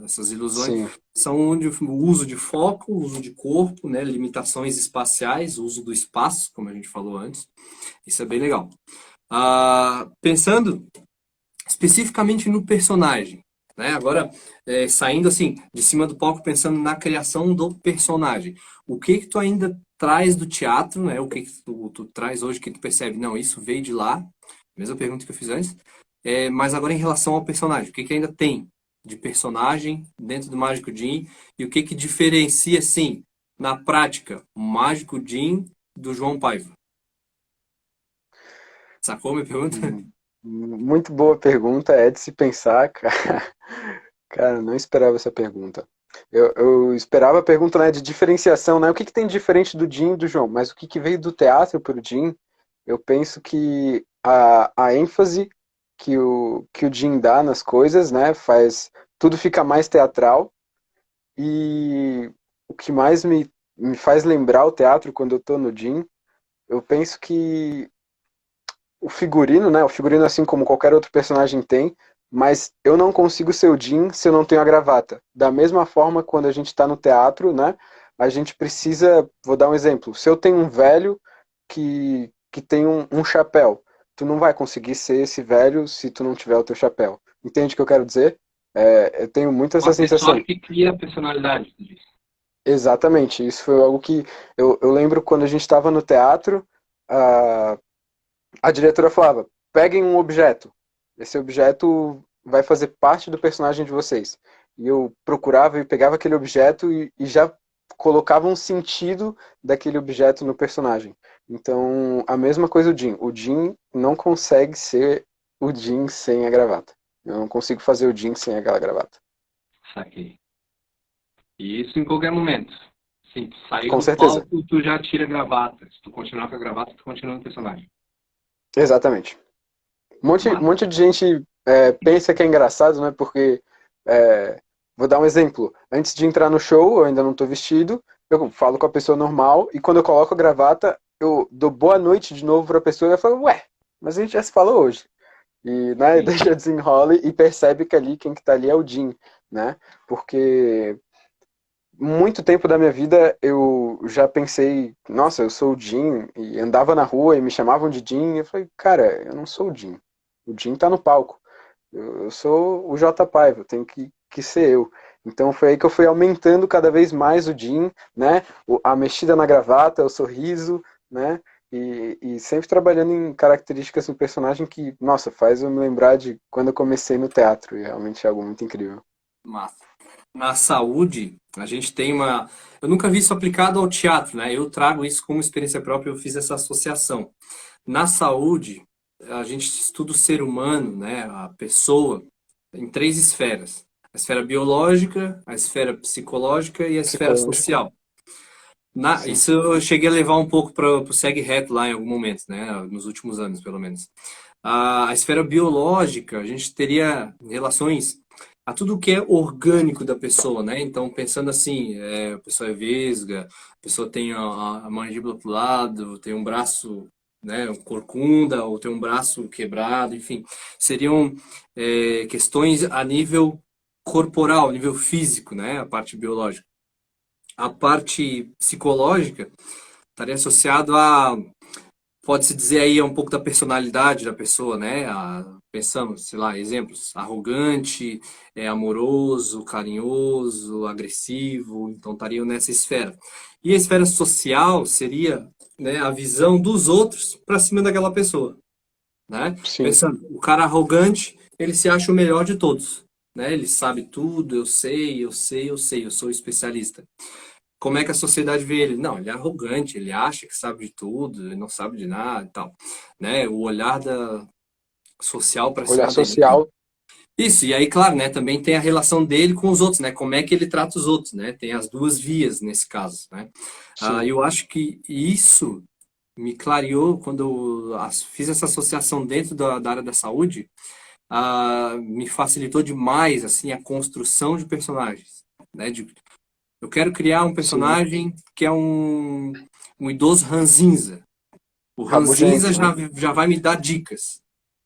Essas ilusões sim, são o uso de foco, o uso de corpo, né? Limitações espaciais, o uso do espaço, como a gente falou antes. Isso é bem legal. Pensando especificamente no personagem, né? Agora, saindo assim de cima do palco, pensando na criação do personagem. O que que tu ainda traz do teatro, né? O que que tu traz hoje que tu percebe? Não, isso veio de lá. Mesma pergunta que eu fiz antes. Mas agora em relação ao personagem, o que que ainda tem de personagem dentro do Mágico Jim e o que que diferencia, assim, na prática, o Mágico Jim do João Paiva? Sacou minha pergunta? Hum, Muito boa pergunta, é de se pensar, cara. Cara, não esperava essa pergunta. Eu esperava a pergunta, né, de diferenciação, né? O que que tem de diferente do Jim e do João? Mas o que que veio do teatro para o Jim? Eu penso que a ênfase que o Jim dá nas coisas, né, faz tudo fica mais teatral. E o que mais me faz lembrar o teatro quando eu tô no Jim, eu penso que o figurino, né? O figurino, assim como qualquer outro personagem tem, mas eu não consigo ser o Jim se eu não tenho a gravata. Da mesma forma, quando a gente está no teatro, né? A gente precisa. Vou dar um exemplo. Se eu tenho um velho que tem um chapéu, tu não vai conseguir ser esse velho se tu não tiver o teu chapéu. Entende o que eu quero dizer? Eu tenho muito Um essa sensação. acessório que cria a personalidade, tu diz. Exatamente, isso foi algo que eu lembro quando a gente estava no teatro, a, a diretora falava: peguem um objeto, esse objeto vai fazer parte do personagem de vocês. E eu procurava e pegava aquele objeto e já colocava um sentido daquele objeto no personagem. Então, a mesma coisa o Jim. O Jim não consegue ser o Jim sem a gravata. Eu não consigo fazer o Jim sem aquela gravata. Saquei. E isso em qualquer momento. Sim, tu saiu Com do certeza. palco, tu já tira a gravata. Se tu continuar com a gravata, tu continua no personagem. Exatamente. Um Massa. monte de gente pensa que é engraçado, né? Porque, é, vou dar um exemplo. Antes de entrar no show, eu ainda não estou vestido, eu falo com a pessoa normal, e quando eu coloco a gravata, eu dou boa noite de novo para a pessoa e ela fala: ué, mas a gente já se falou hoje. E, né, Sim. deixa desenrola e percebe que ali quem que tá ali é o Jim, né? Porque muito tempo da minha vida eu já pensei, nossa, eu sou o Jim, e andava na rua e me chamavam de Jim, e eu falei, cara, eu não sou o Jim. O Jim tá no palco. Eu sou o J Paiva, eu tenho que ser eu. Então foi aí que eu fui aumentando cada vez mais o Jim, né? A mexida na gravata, o sorriso, né? E sempre trabalhando em características do personagem que, nossa, faz eu me lembrar de quando eu comecei no teatro, e realmente é algo muito incrível. Massa. Na saúde, a gente tem uma. Eu nunca vi isso aplicado ao teatro, né? Eu trago isso como experiência própria, eu fiz essa associação. Na saúde, a gente estuda o ser humano, né? A pessoa, em três esferas: a esfera biológica, a esfera psicológica e a esfera Psicológica, social. sim. Isso eu cheguei a levar um pouco para o segue reto lá em algum momento, né? Nos últimos anos, pelo menos. A esfera biológica, a gente teria relações a tudo que é orgânico da pessoa, né? Então, pensando assim, a pessoa é vesga, a pessoa tem a mandíbula pro lado, tem um braço, né, corcunda, ou tem um braço quebrado, enfim. Seriam questões a nível corporal, nível físico, né? A parte biológica. A parte psicológica estaria associado a, pode-se dizer aí, um pouco da personalidade da pessoa, né? Pensamos, sei lá, exemplos, arrogante, amoroso, carinhoso, agressivo, então estariam nessa esfera. E a esfera social seria, né, a visão dos outros para cima daquela pessoa, né? Sim. Pensando, o cara arrogante, ele se acha o melhor de todos, né? Ele sabe tudo, eu sei, eu sei, eu sei, eu sou especialista. Como é que a sociedade vê ele? Não, ele é arrogante, ele acha que sabe de tudo, ele não sabe de nada e tal, né? O olhar da social para Olhar cima dele. Não. social, Isso, e aí, claro, né, também tem a relação dele com os outros, né? Como é que ele trata os outros, né? Tem as duas vias nesse caso, né? sim. Eu acho que isso me clareou quando eu fiz essa associação dentro da área da saúde, me facilitou demais, assim, a construção de personagens, né? Eu quero criar um Sim. personagem que é um idoso ranzinza. O ranzinza Rabugento, né? já vai me dar dicas,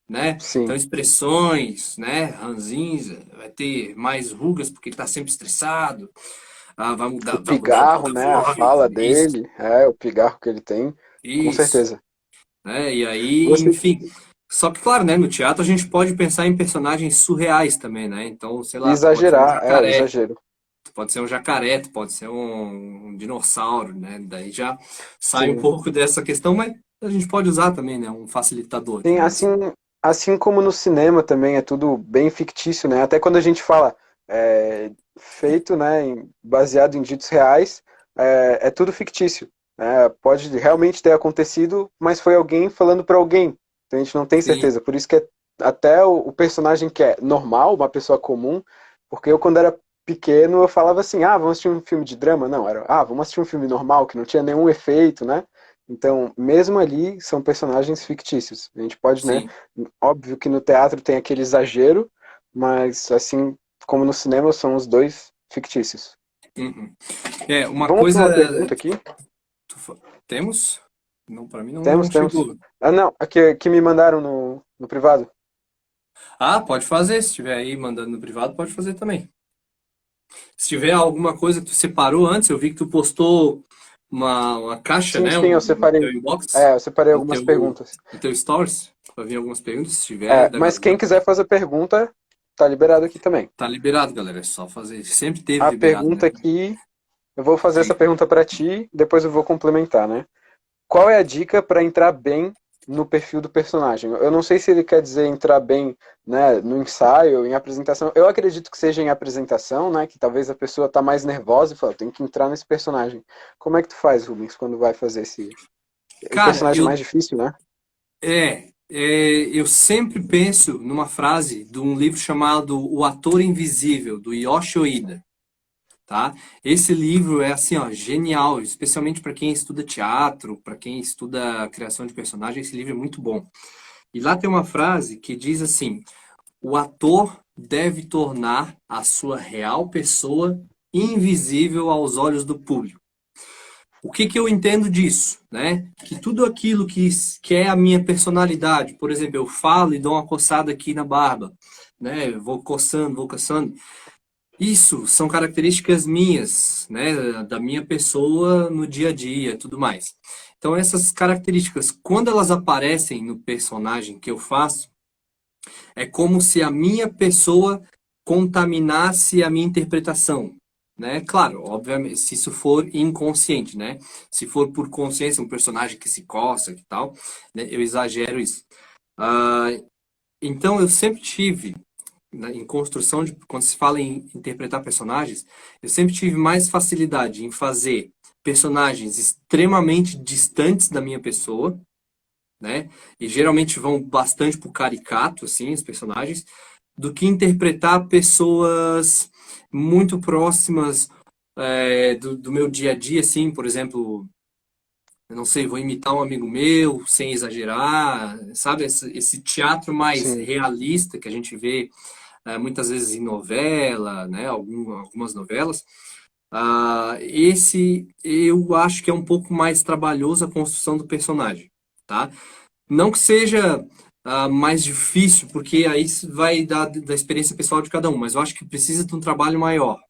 né? Então, Sim. expressões, né? Ranzinza, vai ter mais rugas porque ele está sempre estressado. O Vai mudar um pigarro, pouco a né? A voz. fala dele, o pigarro que ele tem, com Isso, certeza. né? E aí, Você enfim. Só que, claro, né? No teatro a gente pode pensar em personagens surreais também, né? Então, sei lá, tu pode ter um exagerar, o jacaré. exagero. Tu pode ser um jacaré, tu pode ser um dinossauro, né? Daí já sai um Sim. pouco dessa questão, mas a gente pode usar também, né? Um facilitador, Sim, digamos assim, assim. assim como no cinema também é tudo bem fictício, né? Até quando a gente fala feito, né, baseado em ditos reais, é tudo fictício, né? Pode realmente ter acontecido, mas foi alguém falando para alguém. Então a gente não tem Sim, certeza. Por isso que até o personagem que é normal, uma pessoa comum, porque eu quando era pequeno eu falava assim, ah, vamos assistir um filme de drama? Não, era, ah, vamos assistir um filme normal, que não tinha nenhum efeito, né? Então, mesmo ali, são personagens fictícios. A gente pode, né? sim. Óbvio que no teatro tem aquele exagero, mas assim como no cinema, são os dois fictícios. Uhum. É, uma Vamos para coisa. uma pergunta aqui? tu fa- Temos? Não, para mim não, Temos, não temos. chegou. Ah, não, aqui que me mandaram no privado. Ah, pode fazer. Se estiver aí mandando no privado, pode fazer também. Se tiver alguma coisa que tu separou antes, eu vi que tu postou uma caixa, Sim, né? sim, eu No teu separei. inbox, Eu separei no algumas teu, perguntas. no teu stories, para vir algumas perguntas. Se tiver, da Mas quem galera, quiser fazer pergunta, tá liberado aqui também. tá liberado, galera. É só fazer. Sempre teve A liberado, né? pergunta aqui, eu vou fazer essa Diga. pergunta para ti, depois eu vou complementar, né? Qual é a dica para entrar bem no perfil do personagem? Eu não sei se ele quer dizer entrar bem, né, no ensaio, em apresentação. Eu acredito que seja em apresentação, né, que talvez a pessoa tá mais nervosa e fala, tem que entrar nesse personagem. Como é que tu faz, Rubens, quando vai fazer o Cara, personagem mais difícil, né? eu sempre penso numa frase de um livro chamado O Ator Invisível, do Yoshio Ida. Tá? Esse livro é assim, ó, genial, especialmente para quem estuda teatro, para quem estuda a criação de personagens, esse livro é muito bom. E lá tem uma frase que diz assim: o ator deve tornar a sua real pessoa invisível aos olhos do público. O que que eu entendo disso, né? Que tudo aquilo que é a minha personalidade, por exemplo, eu falo e dou uma coçada aqui na barba, né? Vou coçando. Isso são características minhas, né, da minha pessoa no dia a dia, tudo mais. Então essas características, quando elas aparecem no personagem que eu faço, é como se a minha pessoa contaminasse a minha interpretação, né? Claro, obviamente, se isso for inconsciente, né? Se for por consciência, um personagem que se coça e tal, né, eu exagero isso. Ah, então eu sempre tive em construção de, quando se fala em interpretar personagens, eu sempre tive mais facilidade em fazer personagens extremamente distantes da minha pessoa, né? E geralmente vão bastante pro caricato, assim, os personagens, do que interpretar pessoas muito próximas do meu dia a dia, assim, por exemplo, eu não sei, vou imitar um amigo meu, sem exagerar, sabe? Esse teatro mais Sim, realista que a gente vê muitas vezes em novela, né, algumas novelas. Esse eu acho que é um pouco mais trabalhoso a construção do personagem, tá? Não que seja mais difícil, porque aí vai da experiência pessoal de cada um, mas eu acho que precisa de um trabalho maior,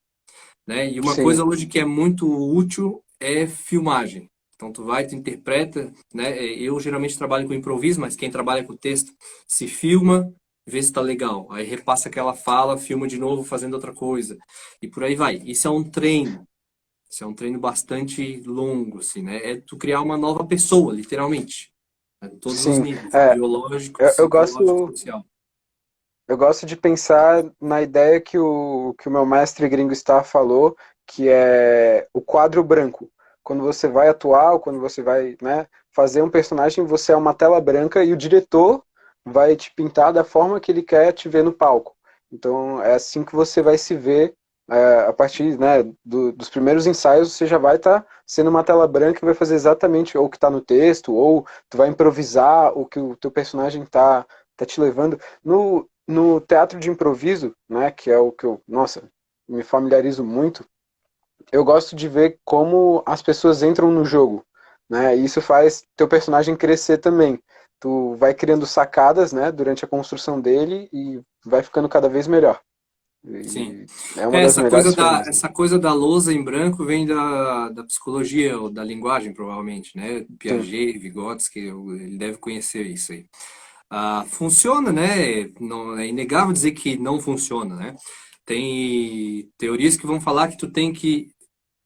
né? E uma sim, coisa hoje que é muito útil é filmagem. Então tu vai, tu interpreta, né? Eu geralmente trabalho com improviso, mas quem trabalha com texto se filma, vê se tá legal. Aí repassa aquela fala, filma de novo fazendo outra coisa. E por aí vai. Isso é um treino. Isso é um treino bastante longo, assim, né? É tu criar uma nova pessoa, literalmente. Né? Em todos os sim. níveis, É, biológico, eu psicológico, gosto, social. eu gosto de pensar na ideia que o meu mestre gringo Star falou, que é o quadro branco. Quando você vai atuar, ou quando você vai, né, fazer um personagem, você é uma tela branca e o diretor vai te pintar da forma que ele quer te ver no palco. Então é assim que você vai se ver a partir, né, dos primeiros ensaios. Você já vai estar sendo uma tela branca e vai fazer exatamente o que está no texto, ou tu vai improvisar o que o teu personagem tá te levando. No teatro de improviso, né, que é o que eu, nossa, me familiarizo muito, eu gosto de ver como as pessoas entram no jogo, né, e isso faz teu personagem crescer também. Tu vai criando sacadas, né, durante a construção dele e vai ficando cada vez melhor. Sim. E é uma das melhores formas, né? Essa coisa da lousa em branco vem da psicologia ou da linguagem, provavelmente, né? Sim, Piaget, Vygotsky, ele deve conhecer isso aí. Funciona, né? Não, é inegável dizer que não funciona, né? Tem teorias que vão falar que tu tem que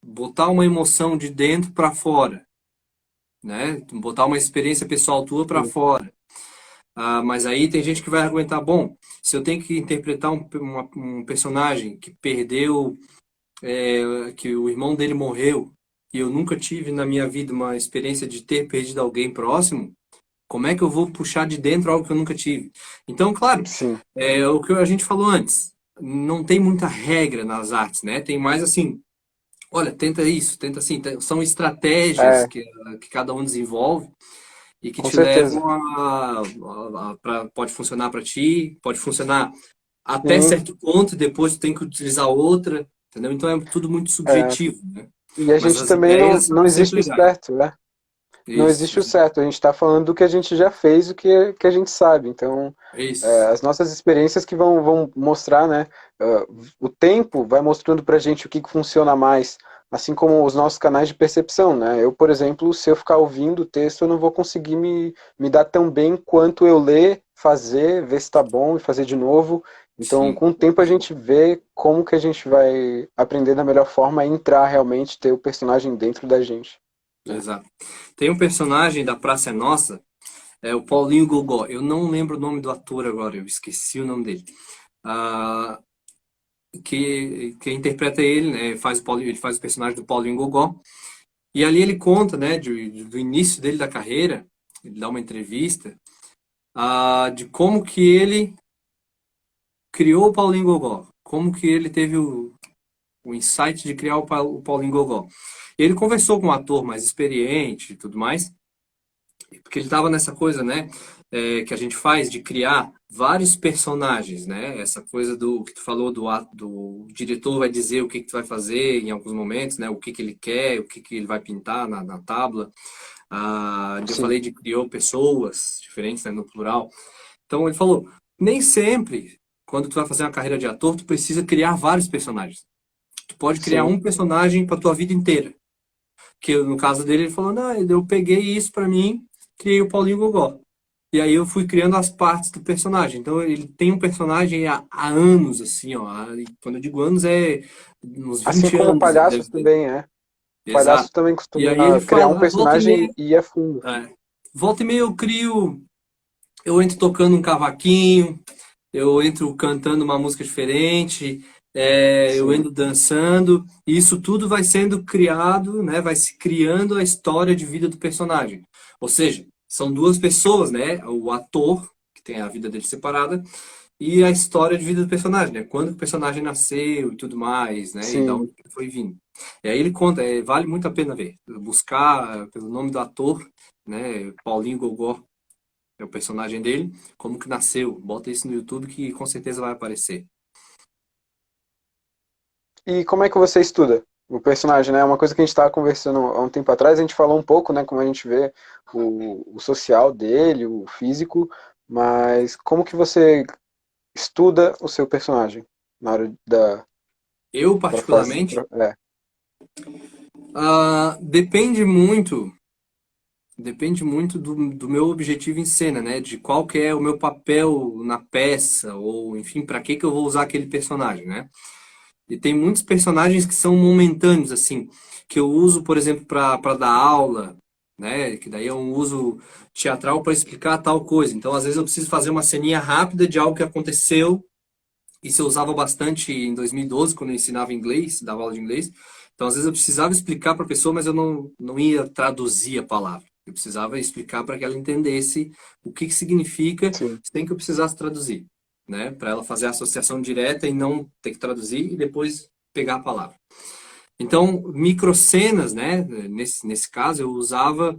botar uma emoção de dentro para fora, né? Botar uma experiência pessoal tua para Sim. fora. Mas aí tem gente que vai argumentar, bom, se eu tenho que interpretar um personagem que perdeu, que o irmão dele morreu, e eu nunca tive na minha vida uma experiência de ter perdido alguém próximo, como é que eu vou puxar de dentro algo que eu nunca tive? Então, claro, Sim. é o que a gente falou antes. Não tem muita regra nas artes, né? Tem mais assim, olha, tenta isso, tenta assim. São estratégias É, que cada um desenvolve e que com te certeza. levam pode funcionar para ti, pode funcionar até Sim, certo ponto e depois tu tem que utilizar outra, entendeu? Então é tudo muito é. subjetivo, né? E a Mas gente as também ideias não são existe sempre o legais. certo, né? Não Isso, existe o certo. A gente está falando do que a gente já fez, o que a gente sabe. Então, isso. as nossas experiências que vão mostrar, né? O tempo vai mostrando pra gente o que funciona mais, assim como os nossos canais de percepção, né? Eu, por exemplo, se eu ficar ouvindo o texto, eu não vou conseguir me dar tão bem quanto eu ler, fazer, ver se tá bom e fazer de novo. Então, Sim, com o tempo a gente vê como que a gente vai aprender da melhor forma e entrar realmente, ter o personagem dentro da gente, né? exato. Tem um personagem da Praça é Nossa, é o Paulinho Gogó. Eu não lembro o nome do ator agora, eu esqueci o nome dele. Ah, que interpreta ele, né? Faz o Paulinho, ele faz o personagem do Paulinho Gogó. E ali ele conta, né, do início dele da carreira, ele dá uma entrevista, de como que ele criou o Paulinho Gogó, como que ele teve o insight de criar o Paulinho Gogó. E ele conversou com um ator mais experiente e tudo mais, porque ele estava nessa coisa, né, que a gente faz de criar vários personagens, né, essa coisa do que tu falou do diretor vai dizer o que que tu vai fazer em alguns momentos, né, o que que ele quer, o que que ele vai pintar na tábua. Eu Sim, falei de criou pessoas diferentes, né, no plural. Então ele falou, nem sempre quando tu vai fazer uma carreira de ator, tu precisa criar vários personagens. Tu pode criar sim. um personagem para tua vida inteira. Que no caso dele, ele falou, não, eu peguei isso para mim, criei o Paulinho Gogó. E aí eu fui criando as partes do personagem. Então ele tem um personagem há anos, assim, ó. Quando eu digo anos, é uns Assim 20 como anos ele deve palhaços ter. também, é. Palhaço Exato. também E aí ele costuma criar um fala, volta e personagem meia, e ir a fundo. volta e meia eu crio, eu entro tocando um cavaquinho, eu entro cantando uma música diferente, eu Sim, entro dançando, e isso tudo vai sendo criado, né? Vai se criando a história de vida do personagem. Ou seja, são duas pessoas, né? O ator, que tem a vida dele separada, e a história de vida do personagem, né? Quando o personagem nasceu e tudo mais, né? E da sim. onde ele foi vindo. E aí ele conta, vale muito a pena ver, buscar pelo nome do ator, né? Paulinho Gogó é o personagem dele, como que nasceu. Bota isso no YouTube que com certeza vai aparecer. E como é que você estuda o personagem, né? Uma coisa que a gente estava conversando há um tempo atrás, a gente falou um pouco, né? Como a gente vê o social dele, o físico, mas como que você estuda o seu personagem na hora Eu, para fazer? particularmente, depende muito do meu objetivo em cena, né? De qual que é o meu papel na peça, ou enfim, para que que eu vou usar aquele personagem, né? E tem muitos personagens que são momentâneos, assim, que eu uso, por exemplo, para dar aula, né? Que daí é um uso teatral para explicar tal coisa. Então, às vezes eu preciso fazer uma ceninha rápida de algo que aconteceu. Isso eu usava bastante em 2012, quando eu ensinava inglês, dava aula de inglês. Então, às vezes eu precisava explicar para a pessoa, mas eu não ia traduzir a palavra. Eu precisava explicar para que ela entendesse o que que significa Sim. sem que eu precisasse traduzir, né? Para ela fazer a associação direta e não ter que traduzir e depois pegar a palavra. Então, microcenas, né? Nesse caso, eu usava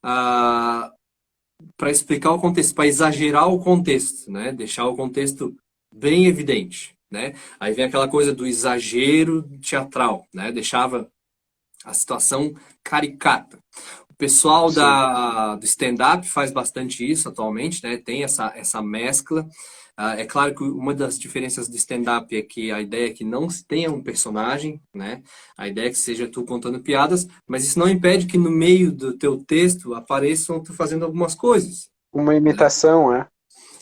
para explicar o contexto, para exagerar o contexto, né? Deixar o contexto bem evidente, né? Aí vem aquela coisa do exagero teatral, né? Deixava a situação caricata. O pessoal Sim. do stand-up faz bastante isso atualmente, né? Tem essa mescla. É claro que uma das diferenças do stand-up é que a ideia é que não se tenha um personagem, né? A ideia é que seja tu contando piadas, mas isso não impede que no meio do teu texto apareçam tu fazendo algumas coisas, Uma né? imitação, né?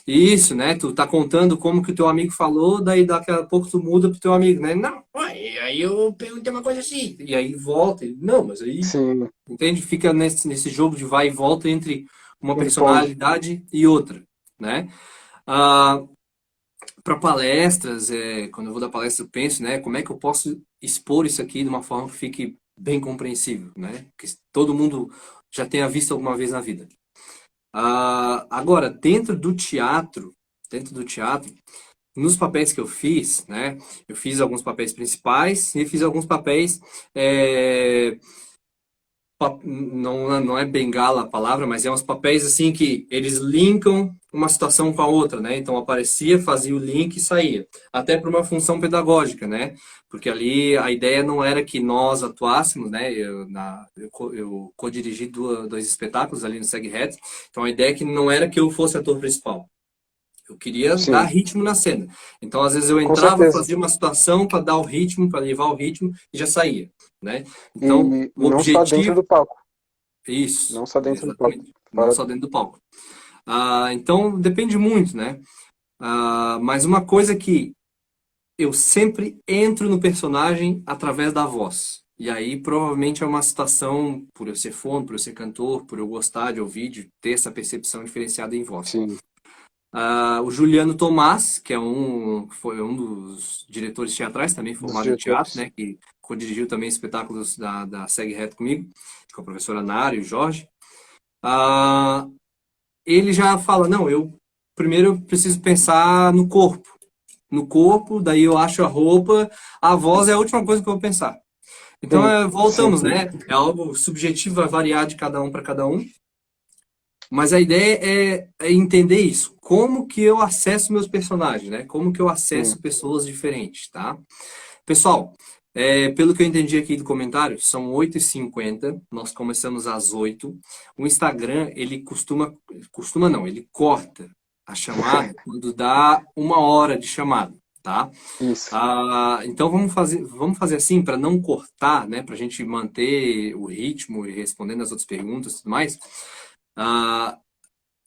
Isso, né? Tu tá contando como que o teu amigo falou, daí daqui a pouco tu muda pro teu amigo, né? Não, aí eu perguntei uma coisa assim. E aí volta. Não, mas aí, Sim, entende? Fica nesse jogo de vai e volta entre uma ping-pong. personalidade e outra, né? Ah, para palestras, quando eu vou dar palestra, eu penso, né? Como é que eu posso expor isso aqui de uma forma que fique bem compreensível, né? Que todo mundo já tenha visto alguma vez na vida. Agora, dentro do teatro, nos papéis que eu fiz, né? Eu fiz alguns papéis principais e fiz alguns papéis, não é bengala a palavra, mas é uns papéis assim que eles linkam uma situação com a outra, né? Então aparecia, fazia o link e saía. Até para uma função pedagógica, né? Porque ali a ideia não era que nós atuássemos, né? Eu co-dirigi dois espetáculos ali no Segue Reto, então a ideia é que não era que eu fosse ator principal. Eu queria dar Sim, ritmo na cena. Então, às vezes, eu com entrava, certeza. fazia uma situação para dar o ritmo, para levar o ritmo e já saía, né? Então, E o não só dentro objetivo. do palco. Isso, Não só dentro do palco. exatamente. Não Fora. só dentro do palco. Então, depende muito, né? Mas uma coisa que eu sempre entro no personagem através da voz. E aí, provavelmente, é uma situação, por eu ser fono, por eu ser cantor, por eu gostar de ouvir, de ter essa percepção diferenciada em voz. Sim. O Juliano Tomás, que foi um dos diretores teatrais, também Dos formado em teatro, diretores. né? Que co-dirigiu também espetáculos da Segue Reto comigo, com a professora Nara e o Jorge. Ah, ele já fala, não, primeiro eu preciso pensar no corpo. No corpo, daí eu acho a roupa, a voz é a última coisa que eu vou pensar. Então, Sim, sim. voltamos, né? É algo subjetivo, vai variar de cada um para cada um, mas a ideia é entender isso. Como que eu acesso meus personagens, né? Como que eu Sim. acesso pessoas diferentes, tá? Pessoal, pelo que eu entendi aqui do comentário, são 8h50, nós começamos às 8. O Instagram, ele costuma não, ele corta a chamada quando dá 1 hora de chamada, tá? Isso. Então vamos fazer assim para não cortar, né? Para a gente manter o ritmo e respondendo as outras perguntas e tudo mais. Ah,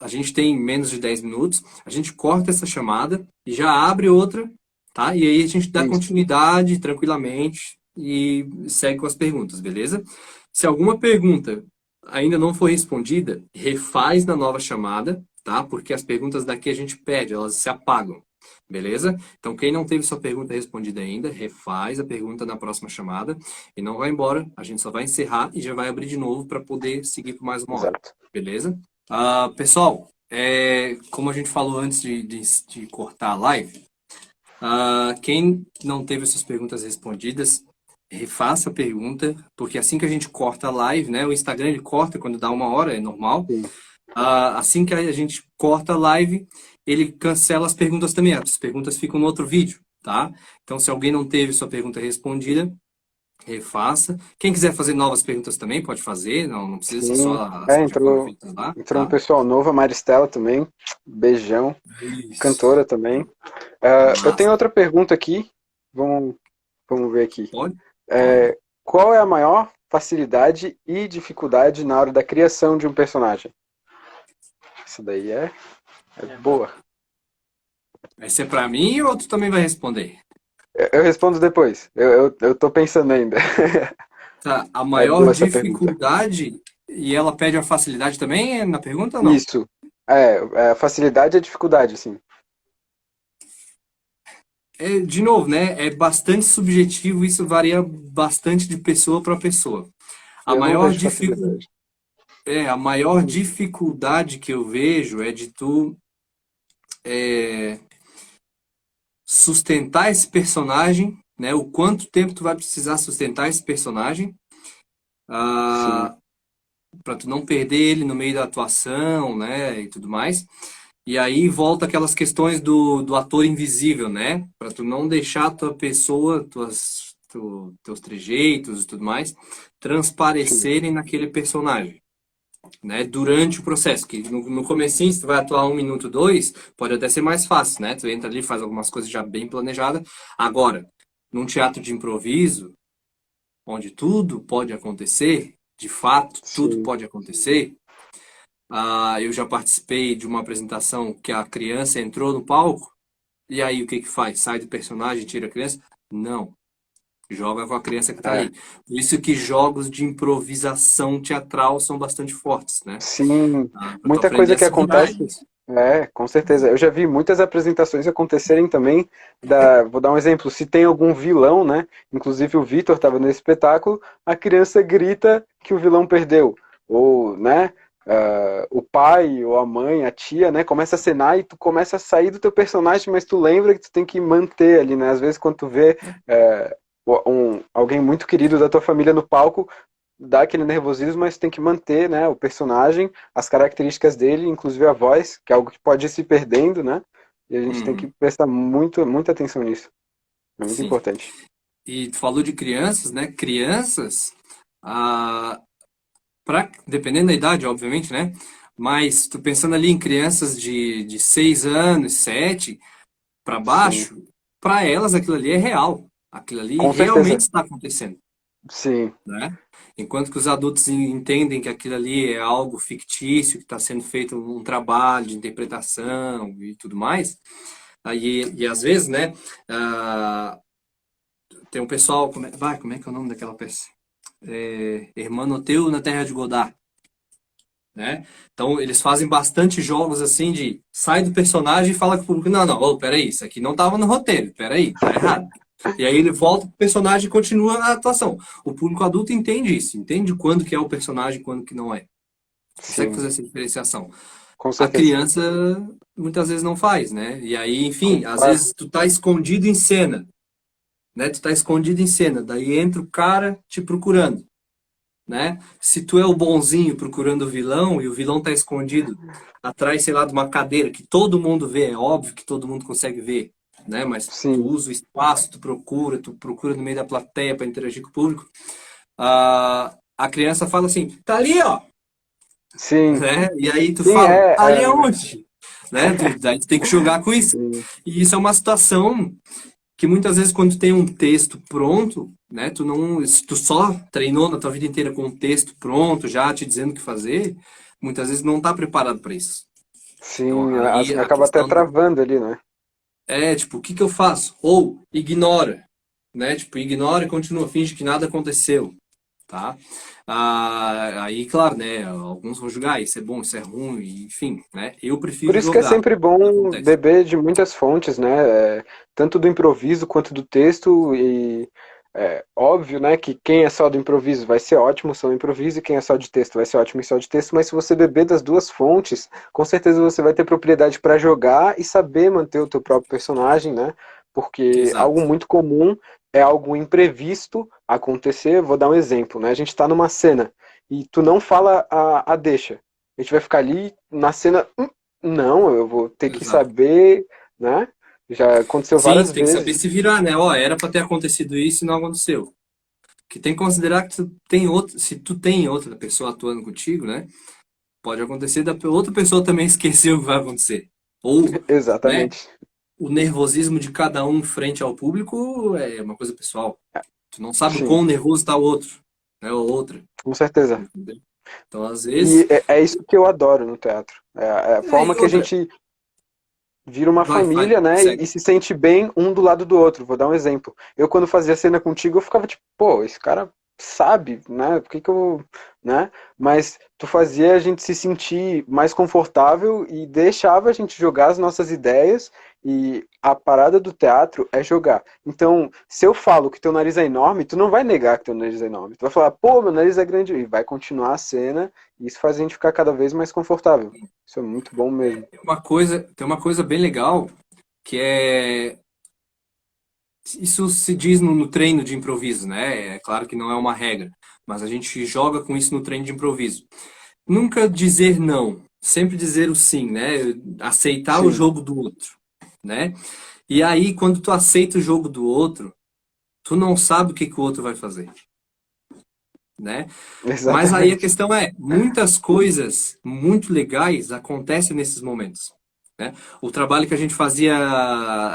a gente tem menos de 10 minutos, a gente corta essa chamada e já abre outra, tá? E aí a gente dá Isso. continuidade tranquilamente e segue com as perguntas, beleza? Se alguma pergunta ainda não foi respondida, refaz na nova chamada, tá? Porque as perguntas daqui a gente perde, elas se apagam, beleza? Então quem não teve sua pergunta respondida ainda, refaz a pergunta na próxima chamada e não vai embora, a gente só vai encerrar e já vai abrir de novo para poder seguir por mais 1 hora, Exato. beleza? Pessoal, como a gente falou antes de cortar a live, quem não teve suas perguntas respondidas, refaça a pergunta, porque assim que a gente corta a live, né? O Instagram ele corta quando dá 1 hora, é normal. Sim. Assim que a gente corta a live, ele cancela as perguntas também. As perguntas ficam no outro vídeo, tá? Então, se alguém não teve sua pergunta respondida, refaça. Quem quiser fazer novas perguntas também, pode fazer. Não precisa ser Sim. só as que já foram feitas lá, Entrou um tá? pessoal novo, a Maristela também. Beijão. Isso. Cantora também. Eu tenho Massa. outra pergunta aqui. Vamos, vamos ver aqui. Pode? Pode. Qual é a maior facilidade e dificuldade na hora da criação de um personagem? Isso daí é boa. Vai ser pra mim ou tu também vai responder? Eu respondo depois. Eu tô pensando ainda. Tá, a É maior boa essa pergunta. dificuldade, e ela pede a facilidade também na pergunta ou não? Isso. A facilidade e a dificuldade, sim. De novo, né? É bastante subjetivo, isso varia bastante de pessoa para pessoa. A Eu não maior vejo dificu... facilidade. a maior dificuldade que eu vejo é de tu sustentar esse personagem, né? O quanto tempo tu vai precisar sustentar esse personagem, Sim, para tu não perder ele no meio da atuação, né? E tudo mais. E aí volta aquelas questões do ator invisível, né? Para tu não deixar a tua pessoa, teus trejeitos e tudo mais, sim, transparecerem naquele personagem, né? Durante o processo, que no comecinho, se tu vai atuar 1 minuto, dois, pode até ser mais fácil, né? Tu entra ali, faz algumas coisas já bem planejadas. Agora, num teatro de improviso, onde tudo pode acontecer, de fato, tudo sim. pode acontecer, Eu já participei de uma apresentação que a criança entrou no palco, e aí o que que faz? Sai do personagem, tira a criança? Não. Joga com a criança que tá É, ali. Por isso que jogos de improvisação teatral são bastante fortes, né? sim, Pra tu muita aprender coisa a que se virar acontece. aí. Com certeza. Eu já vi muitas apresentações acontecerem também. Vou dar um exemplo. Se tem algum vilão, né? Inclusive o Vitor estava nesse espetáculo, a criança grita que o vilão perdeu. Ou, né? O pai ou a mãe, a tia, né? Começa a cenar e tu começa a sair do teu personagem, mas tu lembra que tu tem que manter ali, né? Às vezes quando tu vê alguém muito querido da tua família no palco, dá aquele nervosismo, mas tem que manter, né, o personagem, as características dele, inclusive a voz, que é algo que pode ir se perdendo, né? E a gente tem que Uhum, prestar muita atenção nisso. É muito sim. importante. E tu falou de crianças, né? Crianças, ah, dependendo da idade, obviamente, né? Mas tu pensando ali em crianças de 6 anos, 7 para Sim, baixo, para elas aquilo ali é real. Aquilo ali com realmente certeza. está acontecendo, Sim, né? Enquanto que os adultos entendem que aquilo ali é algo fictício, que está sendo feito um trabalho de interpretação e tudo mais, aí, e às vezes, né, ah, tem um pessoal, como é que é o nome daquela peça? Hermano Teu na Terra de Godard, né? Então eles fazem bastante jogos assim de sai do personagem e fala com o público, não, não, ô, peraí, isso aqui não estava no roteiro, peraí, tá errado. E aí ele volta pro personagem e continua a atuação. O público adulto entende isso, entende quando que é o personagem e quando que não é. Consegue sim, fazer essa diferenciação. com A certeza. criança muitas vezes não faz, né? E aí, enfim, às Compara- vezes tu tá escondido em cena, né? Tu tá escondido em cena, daí entra o cara te procurando, né? Se tu é o bonzinho procurando o vilão e o vilão tá escondido atrás, sei lá, de uma cadeira que todo mundo vê, é óbvio que todo mundo consegue ver, né? Mas tu Sim, usa o espaço, tu procura no meio da plateia para interagir com o público. A criança fala assim, tá ali, ó, sim, né? E aí tu sim, fala, ali aonde? Né? Daí tu tem que jogar com isso. sim, E isso é uma situação que muitas vezes quando tu tem um texto pronto, né, tu não, se tu só treinou na tua vida inteira com um texto pronto, já te dizendo o que fazer, muitas vezes não tá preparado para isso. Então sim, aí a acaba até questão travando ali, né? tipo, o que que eu faço? Ou ignora, né? Tipo, ignora e continua, finge que nada aconteceu, tá? Aí, claro, né, alguns vão julgar, isso é bom, isso é ruim, enfim, né? Eu Por prefiro isso que é jogar sempre quando bom acontece. beber de muitas fontes, né? Tanto do improviso quanto do texto. E óbvio, né, que quem é só do improviso vai ser ótimo só no improviso, e quem é só de texto vai ser ótimo em só de texto. Mas se você beber das duas fontes, com certeza você vai ter propriedade para jogar e saber manter o teu próprio personagem, né? Porque algo Exato. muito comum é algo imprevisto acontecer. Vou dar um exemplo, né? A gente está numa cena e tu não fala a deixa. A gente vai ficar ali na cena. Não, eu vou ter que Exato. saber, né? Já aconteceu Sim, várias tu tem que saber vezes. se virar, né? Ó, era pra ter acontecido isso e não aconteceu. Que tem que considerar que tu tem outro, se tu tem outra pessoa atuando contigo, né? Pode acontecer da outra pessoa também esquecer o que vai acontecer. Ou, né? Exatamente. O nervosismo de cada um frente ao público é uma coisa pessoal. Tu não sabe o Sim, quão nervoso tá o outro, né? Ou outra. com certeza. Entendeu? Então, às E vezes, é isso que eu adoro no teatro. É a e forma que a outra, gente vira uma vai, família, né? E segue. se sente bem um do lado do outro. Vou dar um exemplo. Eu, quando fazia cena contigo, eu ficava tipo, pô, esse cara sabe, né? Por que que eu. Né? Mas tu fazia a gente se sentir mais confortável e deixava a gente jogar as nossas ideias. E a parada do teatro é jogar. Então, se eu falo que teu nariz é enorme, tu não vai negar que teu nariz é enorme. Tu vai falar, pô, meu nariz é grande. E vai continuar a cena. E isso faz a gente ficar cada vez mais confortável. Isso é muito bom mesmo. Tem uma coisa bem legal que é isso se diz no treino de improviso, né? É claro que não é uma regra, mas a gente joga com isso no treino de improviso. Nunca dizer não, sempre dizer o sim, né? Aceitar o Sim, jogo do outro, né? E aí, quando tu aceita o jogo do outro, tu não sabe o que que o outro vai fazer, né? Mas aí a exatamente. questão é, muitas coisas muito legais acontecem nesses momentos, né? O trabalho que a gente fazia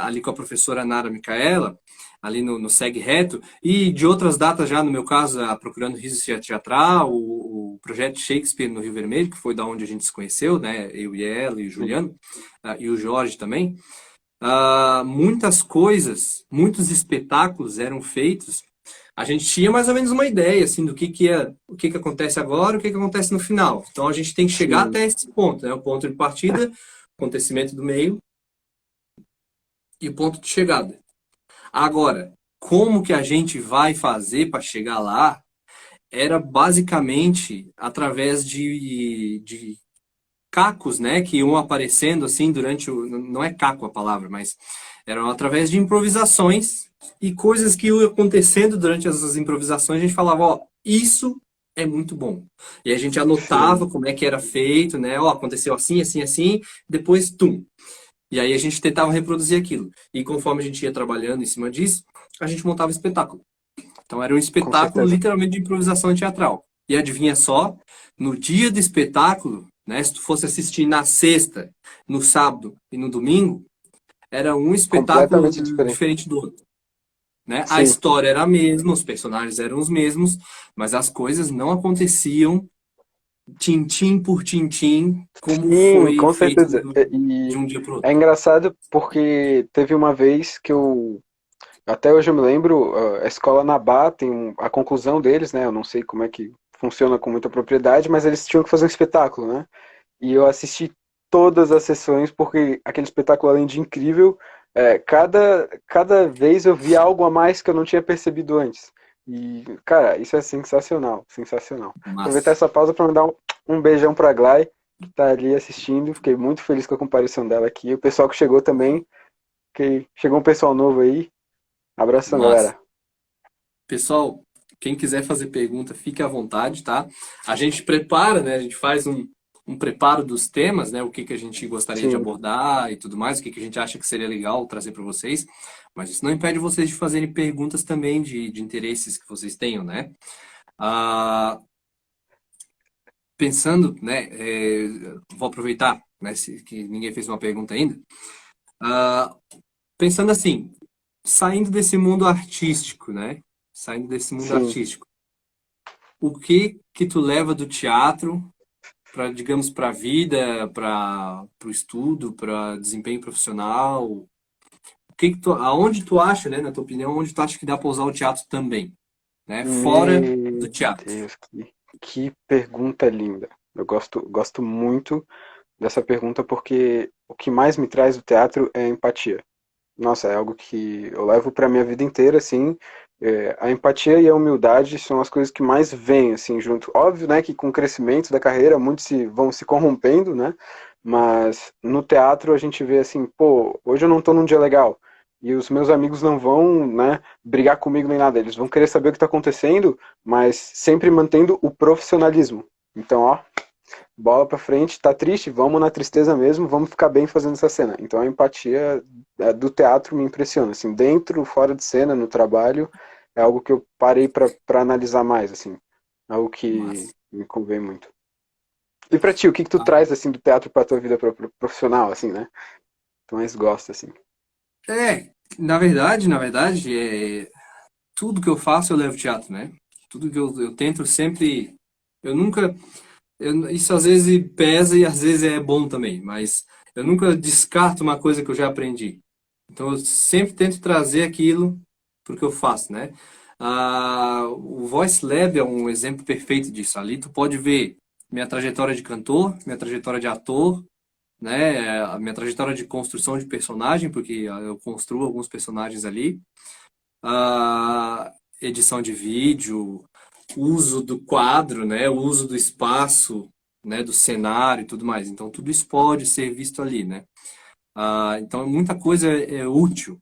ali com a professora Nara Micaela, ali no Segue Reto, e de outras datas já, no meu caso, a Procurando Riso Teatral, o projeto Shakespeare no Rio Vermelho, que foi da onde a gente se conheceu, né? Eu e ela e o Juliano, e o Jorge também. Muitas coisas, muitos espetáculos eram feitos. A gente tinha mais ou menos uma ideia assim do o que acontece agora, o que acontece no final. Então a gente tem que chegar Sim, até esse ponto, né? O ponto de partida, acontecimento do meio e o ponto de chegada. Agora, como que a gente vai fazer para chegar lá? Era basicamente através de cacos, né, que iam aparecendo assim durante o... Não é caco a palavra, mas eram através de improvisações e coisas que iam acontecendo durante essas improvisações. A gente falava, ó, isso é muito bom. E a gente anotava sim, como é que era feito, né, ó, aconteceu assim, assim, assim, depois, tum. E aí a gente tentava reproduzir aquilo. E conforme a gente ia trabalhando em cima disso, a gente montava espetáculo. Então era um com espetáculo certeza. literalmente de improvisação teatral. E adivinha só, no dia do espetáculo, né, se tu fosse assistir na sexta, no sábado e no domingo, era um espetáculo Completamente diferente. diferente do outro, né? A Sim, história era a mesma, os personagens eram os mesmos, mas as coisas não aconteciam tintim por tintim como sim, foi com feito certeza. de E um dia para o é outro. engraçado porque teve uma vez que até hoje eu me lembro, a escola Nabá tem a conclusão deles, né? Eu não sei como é que funciona com muita propriedade, mas eles tinham que fazer um espetáculo, né? E eu assisti todas as sessões porque aquele espetáculo, além de incrível, cada vez eu via algo a mais que eu não tinha percebido antes. E, cara, isso é sensacional, sensacional. Aproveitar Mas, essa pausa para mandar um beijão pra Glai, que tá ali assistindo. Fiquei muito feliz com a comparação dela aqui. O pessoal que chegou também, que chegou um pessoal novo aí. Abração, mas galera. pessoal, quem quiser fazer pergunta, fique à vontade, tá? A gente prepara, né? A gente faz um preparo dos temas, né? O que que a gente gostaria de Sim, abordar e tudo mais, o que que a gente acha que seria legal trazer para vocês. Mas isso não impede vocês de fazerem perguntas também de interesses que vocês tenham, né? Ah, pensando, né? Vou aproveitar, né? Que ninguém fez uma pergunta ainda. Ah, pensando assim, saindo desse mundo artístico, né? Saindo desse mundo sim. artístico. O que que tu leva do teatro para, digamos, para a vida, para o estudo, para desempenho profissional? Aonde tu acha, né, na tua opinião, onde tu acha que dá para usar o teatro também, né? Fora do Meu teatro. Deus, que pergunta linda. Eu gosto muito dessa pergunta porque o que mais me traz do teatro é a empatia. Nossa, é algo que eu levo para minha vida inteira, assim. A empatia e a humildade são as coisas que mais vêm, assim, junto. Óbvio, né, que com o crescimento da carreira, muitos vão se corrompendo, né? Mas no teatro a gente vê assim, pô, hoje eu não tô num dia legal. E os meus amigos não vão, né, brigar comigo nem nada. Eles vão querer saber o que está acontecendo, mas sempre mantendo o profissionalismo. Então, ó, bola pra frente, tá triste, vamos na tristeza mesmo, vamos ficar bem fazendo essa cena. Então a empatia do teatro me impressiona, assim, dentro, fora de cena, no trabalho, é algo que eu parei pra analisar mais, assim, algo que Mas, me convém muito. E pra ti, o que tu traz, assim, do teatro pra tua vida profissional, assim, né? Tu mais gosta, assim. na verdade, tudo que eu faço eu levo teatro, né? Tudo que eu tento sempre, eu nunca, isso às vezes pesa e às vezes é bom também, mas eu nunca descarto uma coisa que eu já aprendi. Então eu sempre tento trazer aquilo porque eu faço, né? O Voice Lab é um exemplo perfeito disso. Ali tu pode ver minha trajetória de cantor, minha trajetória de ator, né? A minha trajetória de construção de personagem, porque eu construo alguns personagens ali. A edição de vídeo, uso do quadro, né? O uso do espaço, né? Do cenário e tudo mais. Então tudo isso pode ser visto ali, né? Então muita coisa é útil.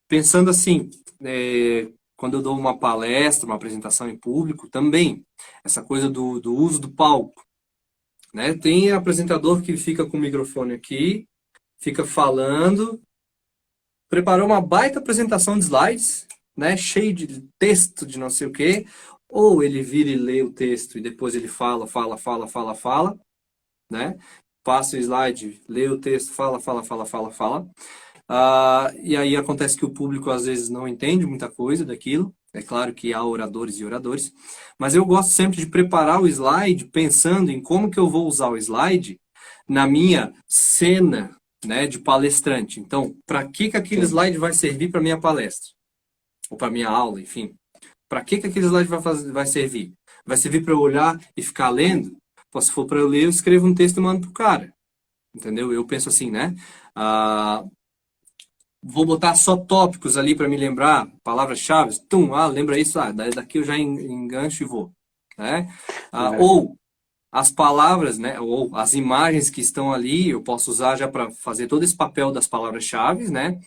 Pensando assim, quando eu dou uma palestra, uma apresentação em público, também essa coisa do uso do palco, né? Tem apresentador que fica com o microfone aqui, fica falando, preparou uma baita apresentação de slides, né? Cheio de texto de não sei o quê, ou ele vira e lê o texto e depois ele fala, fala, fala, fala, fala, né? Passa o slide, lê o texto, fala, fala, fala, fala. E aí acontece que o público às vezes não entende muita coisa daquilo. É claro que há oradores e oradores, mas eu gosto sempre de preparar o slide pensando em como que eu vou usar o slide na minha cena, né, de palestrante. Então, para que aquele Sim. slide vai servir para minha palestra? Ou para minha aula, enfim. Para que aquele slide vai servir? Vai servir para eu olhar e ficar lendo? Pô, se for para eu ler, eu escrevo um texto e mando pro cara. Entendeu? Eu penso assim, né? Ah, vou botar só tópicos ali para me lembrar, palavras-chave. Lembra isso? Daqui eu já engancho e vou. Né? É, Ou as palavras, né? Ou as imagens que estão ali, eu posso usar já para fazer todo esse papel das palavras-chave, né?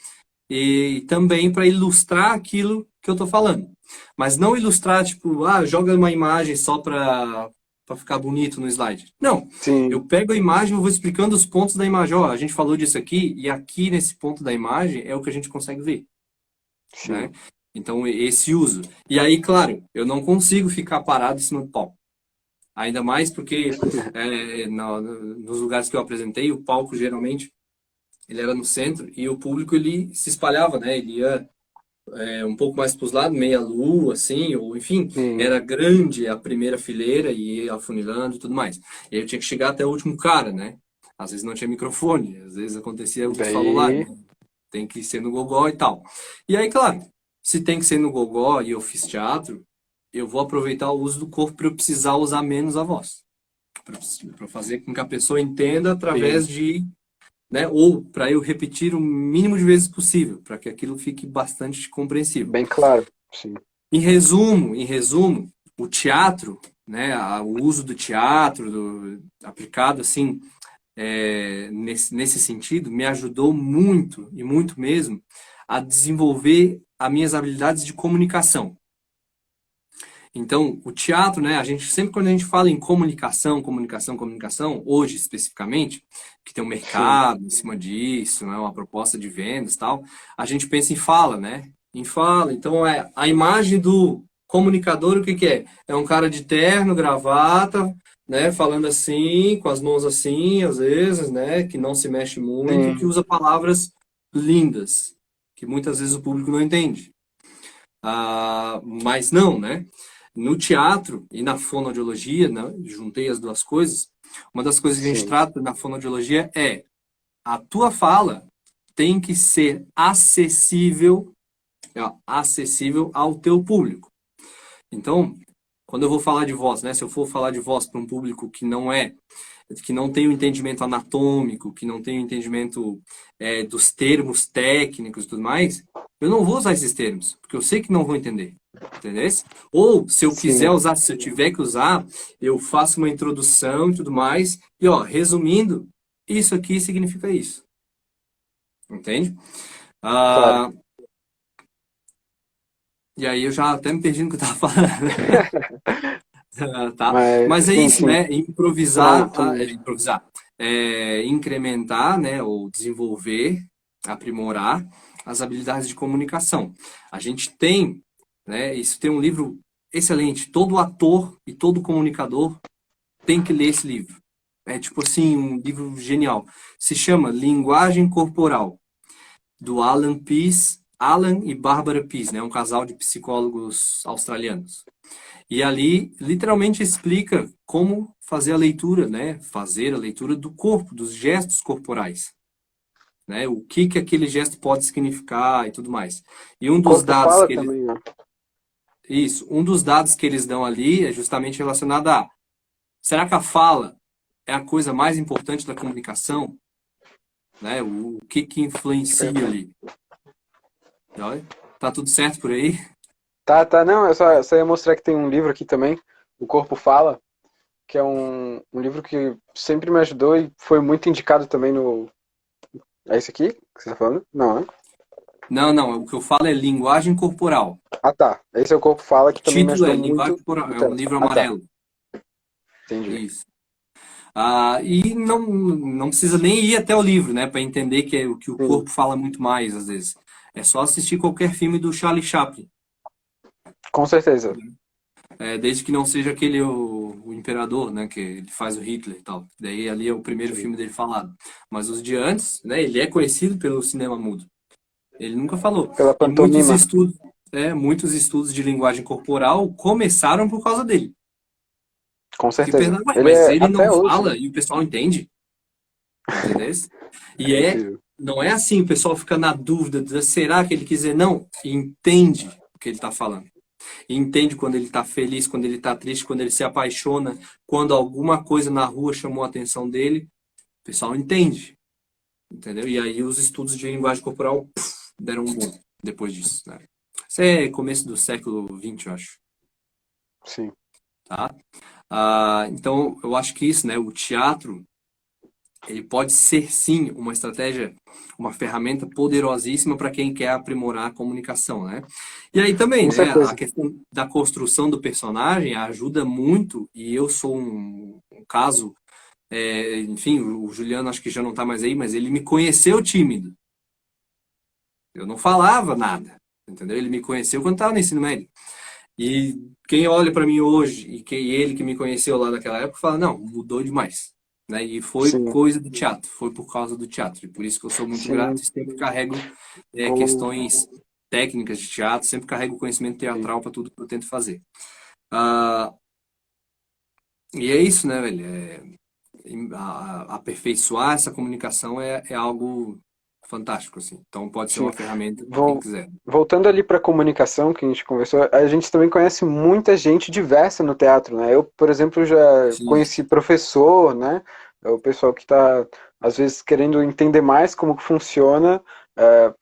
E também para ilustrar aquilo que eu estou falando. Mas não ilustrar, tipo, joga uma imagem só para ficar bonito no slide. Não. sim, Eu pego a imagem e vou explicando os pontos da imagem. Ó, a gente falou disso aqui, e aqui nesse ponto da imagem é o que a gente consegue ver, né? sim. Então, esse uso. E aí, claro, eu não consigo ficar parado em cima do palco. Ainda mais porque nos lugares que eu apresentei, o palco geralmente ele era no centro e o público ele se espalhava, né? Ele ia um pouco mais para os lados, meia lua, assim, ou enfim, Sim. era grande a primeira fileira e ia afunilando e tudo mais. E aí eu tinha que chegar até o último cara, né? Às vezes não tinha microfone, às vezes acontecia o que tu falou lá, Daí, né? Tem que ser no gogó e tal. E aí, claro, se tem que ser no gogó e eu fiz teatro, eu vou aproveitar o uso do corpo para eu precisar usar menos a voz. Para fazer com que a pessoa entenda sim, através de, né? Ou para eu repetir o mínimo de vezes possível, para que aquilo fique bastante compreensível. bem claro. Sim, Em resumo, o teatro, né? O uso do teatro, aplicado assim, nesse sentido, me ajudou muito e muito mesmo a desenvolver as minhas habilidades de comunicação. Então, o teatro, né, a gente sempre quando a gente fala em comunicação, comunicação, comunicação, hoje especificamente, que tem um sim, mercado em cima disso, né, uma proposta de vendas, e tal, a gente pensa em fala, né? Em fala. Então, a imagem do comunicador, o que que é? É um cara de terno, gravata, né, falando assim, com as mãos assim, às vezes, né, que não se mexe muito, que sim, usa palavras lindas, que muitas vezes o público não entende. Mas não, né? No teatro e na fonoaudiologia, né, juntei as duas coisas. Uma das coisas que a gente sim. trata na fonoaudiologia é a tua fala tem que ser acessível ao teu público. Então, quando eu vou falar de voz, né, se eu for falar de voz para um público que não tem o entendimento anatômico, que não tem o entendimento dos termos técnicos e tudo mais, eu não vou usar esses termos, porque eu sei que não vão entender. Entendeu? Ou, se eu quiser Sim, usar, se eu tiver que usar, eu faço uma introdução e tudo mais, e ó, resumindo, isso aqui significa isso. Entende? claro. Ah, e aí eu já até me perdi no que eu estava falando. Tá? Mas, Mas é sim, isso, sim. né? Não, Improvisar, totalmente. incrementar, né? Ou desenvolver, aprimorar as habilidades de comunicação. A gente tem, né? Isso tem um livro excelente. Todo ator e todo comunicador tem que ler esse livro. É tipo assim, um livro genial. Se chama Linguagem Corporal, do Alan e Barbara Pease, né? Um casal de psicólogos australianos. E ali, literalmente explica como fazer a leitura, né? Fazer a leitura do corpo, dos gestos corporais, né? O que que aquele gesto pode significar e tudo mais. E O corpo fala também, né? um dos dados que eles dão ali é justamente relacionado a, será que a fala é a coisa mais importante da comunicação, né? O que que influencia ali? Olha, tá tudo certo por aí? Tá, tá, não, eu só ia mostrar que tem um livro aqui também, O Corpo Fala, que é um livro que sempre me ajudou e foi muito indicado também no. É esse aqui que você tá falando? Não, né? Não, não, o que eu falo é linguagem corporal. Ah, tá. Esse é o Corpo Fala O que também me título ajudou é linguagem muito corporal, no é um teatro. livro Ah, tá. amarelo. Entendi. Isso. E não precisa nem ir até o livro, né, para entender que o Sim, corpo fala muito mais, às vezes. É só assistir qualquer filme do Charlie Chaplin, com certeza. desde que não seja aquele o Imperador, né, que ele faz o Hitler e tal. Daí ali é o primeiro Sim. filme dele falado. Mas os de antes, né, ele é conhecido pelo cinema mudo. Ele nunca falou. Pela E muitos pantomima. estudos. muitos estudos de linguagem corporal começaram por causa dele. Com E o certeza. pessoal, "Ué, Ele mas é ele até não hoje, né? fala e o pessoal entende, entendeu? E É incrível. não é assim, o pessoal fica na dúvida, será que ele quis dizer? Não, entende o que ele está falando. Entende quando ele está feliz, quando ele está triste, quando ele se apaixona, quando alguma coisa na rua chamou a atenção dele, o pessoal entende, entendeu? E aí os estudos de linguagem corporal deram um boom depois disso, né? Isso é começo do século XX, eu acho, Sim. tá? Então, eu acho que isso, né? O teatro, ele pode ser, sim, uma estratégia, uma ferramenta poderosíssima para quem quer aprimorar a comunicação, né? E aí também, Com né? A certeza. questão da construção do personagem ajuda muito, e eu sou um caso, enfim, o Juliano acho que já não está mais aí, mas ele me conheceu tímido. Eu não falava nada, entendeu? Ele me conheceu quando estava no ensino médio. E quem olha para mim hoje e ele que me conheceu lá naquela época fala, não, mudou demais, né? E foi Sim, coisa do teatro, foi por causa do teatro. E por isso que eu sou muito grato sim. e sempre carrego Vou, questões técnicas de teatro, sempre carrego conhecimento sim. teatral para tudo que eu tento fazer. Ah, e é isso, né, velho? Aperfeiçoar essa comunicação é algo fantástico, assim. Então pode ser Sim. uma ferramenta para quem Vou, quiser. voltando ali para a comunicação que a gente conversou, a gente também conhece muita gente diversa no teatro, né? Eu, por exemplo, já Sim, conheci professor, né? É o pessoal que está, às vezes, querendo entender mais como que funciona,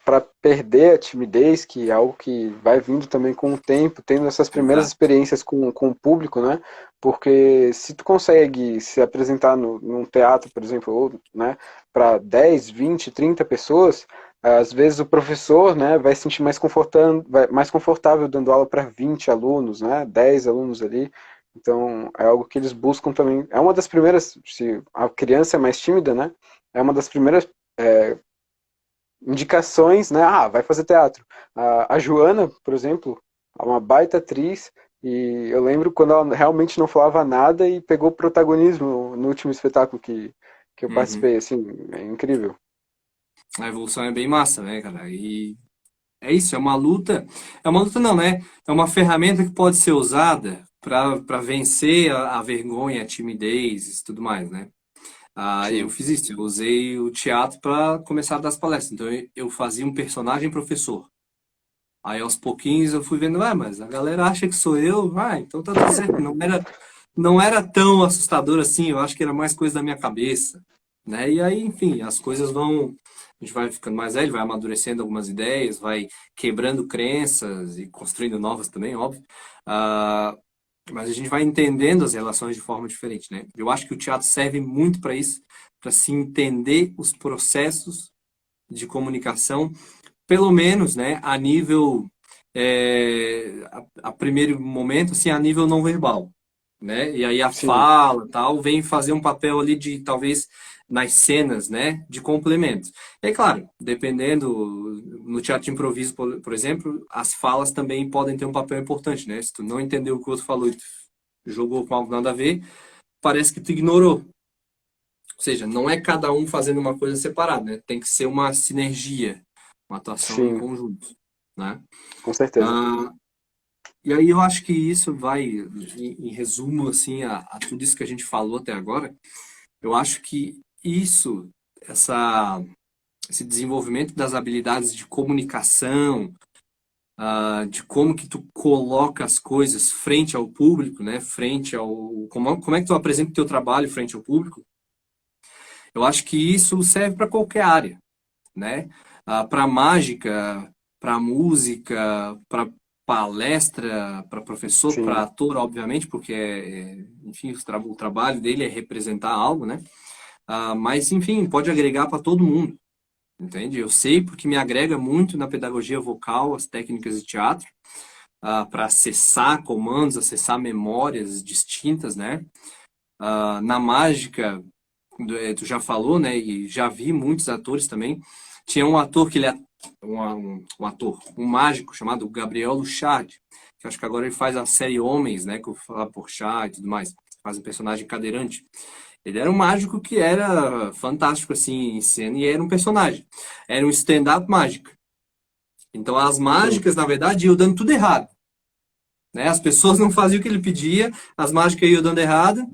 para perder a timidez, que é algo que vai vindo também com o tempo, tendo essas primeiras exato. experiências com o público, né? Porque se tu consegue se apresentar num teatro, por exemplo, ou, né, para 10, 20, 30 pessoas, às vezes o professor, né, vai se sentir mais confortável dando aula para 20 alunos, né, 10 alunos ali. Então, é algo que eles buscam também. É uma das primeiras, se a criança é mais tímida, né, é uma das primeiras indicações, né, vai fazer teatro. A Joana, por exemplo, é uma baita atriz, e eu lembro quando ela realmente não falava nada e pegou protagonismo no último espetáculo que eu Uhum. participei, assim, é incrível. A evolução é bem massa, né, cara? E é isso, é uma luta não, né? É uma ferramenta que pode ser usada para vencer a vergonha, a timidez e tudo mais, né? Eu Sim, fiz isso, eu usei o teatro para começar a dar as palestras. Então eu fazia um personagem professor. Aí aos pouquinhos eu fui vendo, mas a galera acha que sou eu, então tá tudo certo. Não era tão assustador assim, eu acho que era mais coisa da minha cabeça, né? E aí, enfim, as coisas vão, a gente vai ficando mais velho, vai amadurecendo algumas ideias, vai quebrando crenças e construindo novas também, óbvio. Ah, mas a gente vai entendendo as relações de forma diferente, né? Eu acho que o teatro serve muito para isso, para se entender os processos de comunicação, pelo menos, né, a nível, a primeiro momento, assim, a nível não verbal, né? E aí a sim, fala, tal, vem fazer um papel ali de, talvez, nas cenas, né, de complementos. É claro, dependendo, no teatro de improviso, por exemplo, as falas também podem ter um papel importante, né? Se tu não entendeu o que o outro falou e tu jogou com algo nada a ver, parece que tu ignorou. Ou seja, não é cada um fazendo uma coisa separada, né? Tem que ser uma sinergia, uma atuação em sim, conjunto, né? com certeza. Ah, e aí eu acho que isso vai, em resumo, assim, a tudo isso que a gente falou até agora, eu acho que essa, esse desenvolvimento das habilidades de comunicação, de como que tu coloca as coisas frente ao público, né? Frente ao, como é que tu apresenta o teu trabalho frente ao público, eu acho que isso serve para qualquer área, né? Para mágica, para música, para palestra, para professor, para Sim, ator, obviamente, porque, enfim, o trabalho dele é representar algo, né? Mas, enfim, pode agregar para todo mundo, entende? Eu sei porque me agrega muito na pedagogia vocal, as técnicas de teatro, para acessar comandos, acessar memórias distintas, né? Na mágica, tu já falou, né? E já vi muitos atores também. Tinha um ator que ele é um ator, um mágico chamado Gabriel Luchard, que acho que agora ele faz a série Homens, né? Com o Fábio Porchat e tudo mais. Faz um personagem cadeirante. Ele era um mágico que era fantástico assim em cena e era um personagem. Era um stand-up mágico. Então as sim. mágicas, na verdade, iam dando tudo errado, né? As pessoas não faziam o que ele pedia, as mágicas iam dando errado,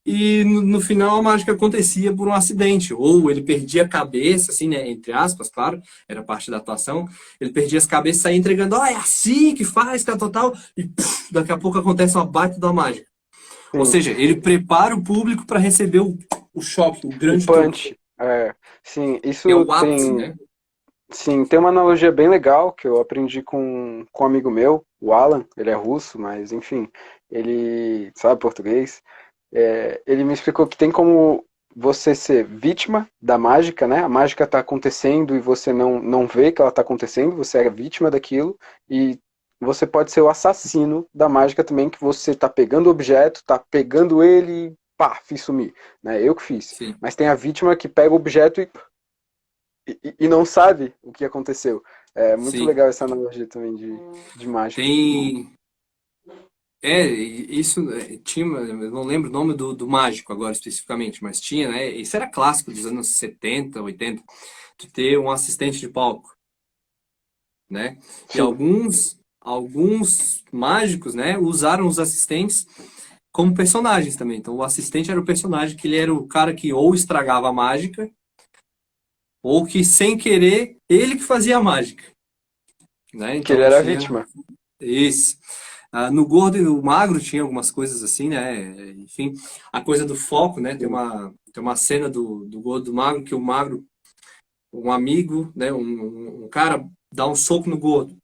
e no final a mágica acontecia por um acidente, ou ele perdia a cabeça, assim, né, entre aspas, claro, era parte da atuação, ele perdia as cabeças e saía entregando, ó, é assim que faz, que é total, e puf, daqui a pouco acontece uma baita da mágica. Ou Sim. seja, ele prepara o público para receber o choque, o O grande truque, punch. Sim, que é isso o ápice, tem. né? Sim, tem uma analogia bem legal que eu aprendi com um amigo meu, o Alan, ele é russo, mas enfim, ele sabe português. Ele me explicou que tem como você ser vítima da mágica, né? A mágica está acontecendo e você não vê que ela está acontecendo, você é vítima daquilo, e você pode ser o assassino da mágica também, que você está pegando o objeto, está pegando ele e pá, fiz sumir, né? Eu que fiz. Sim, Mas tem a vítima que pega o objeto e não sabe o que aconteceu. É muito sim. legal essa analogia também de mágica. Tem. Isso tinha, eu não lembro o nome do mágico agora especificamente, mas tinha, né? Isso era clássico dos anos 70, 80, de ter um assistente de palco, né? E Sim, alguns mágicos, né, usaram os assistentes como personagens também. Então, o assistente era o personagem que ele era o cara que ou estragava a mágica, ou que, sem querer, ele que fazia a mágica, né? que ele Então, era a tinha vítima. isso. No gordo e no magro tinha algumas coisas assim, né? Enfim, a coisa do foco, né? Sim. Tem uma cena do gordo e do magro que o magro, um amigo, né? Um cara dá um soco no gordo.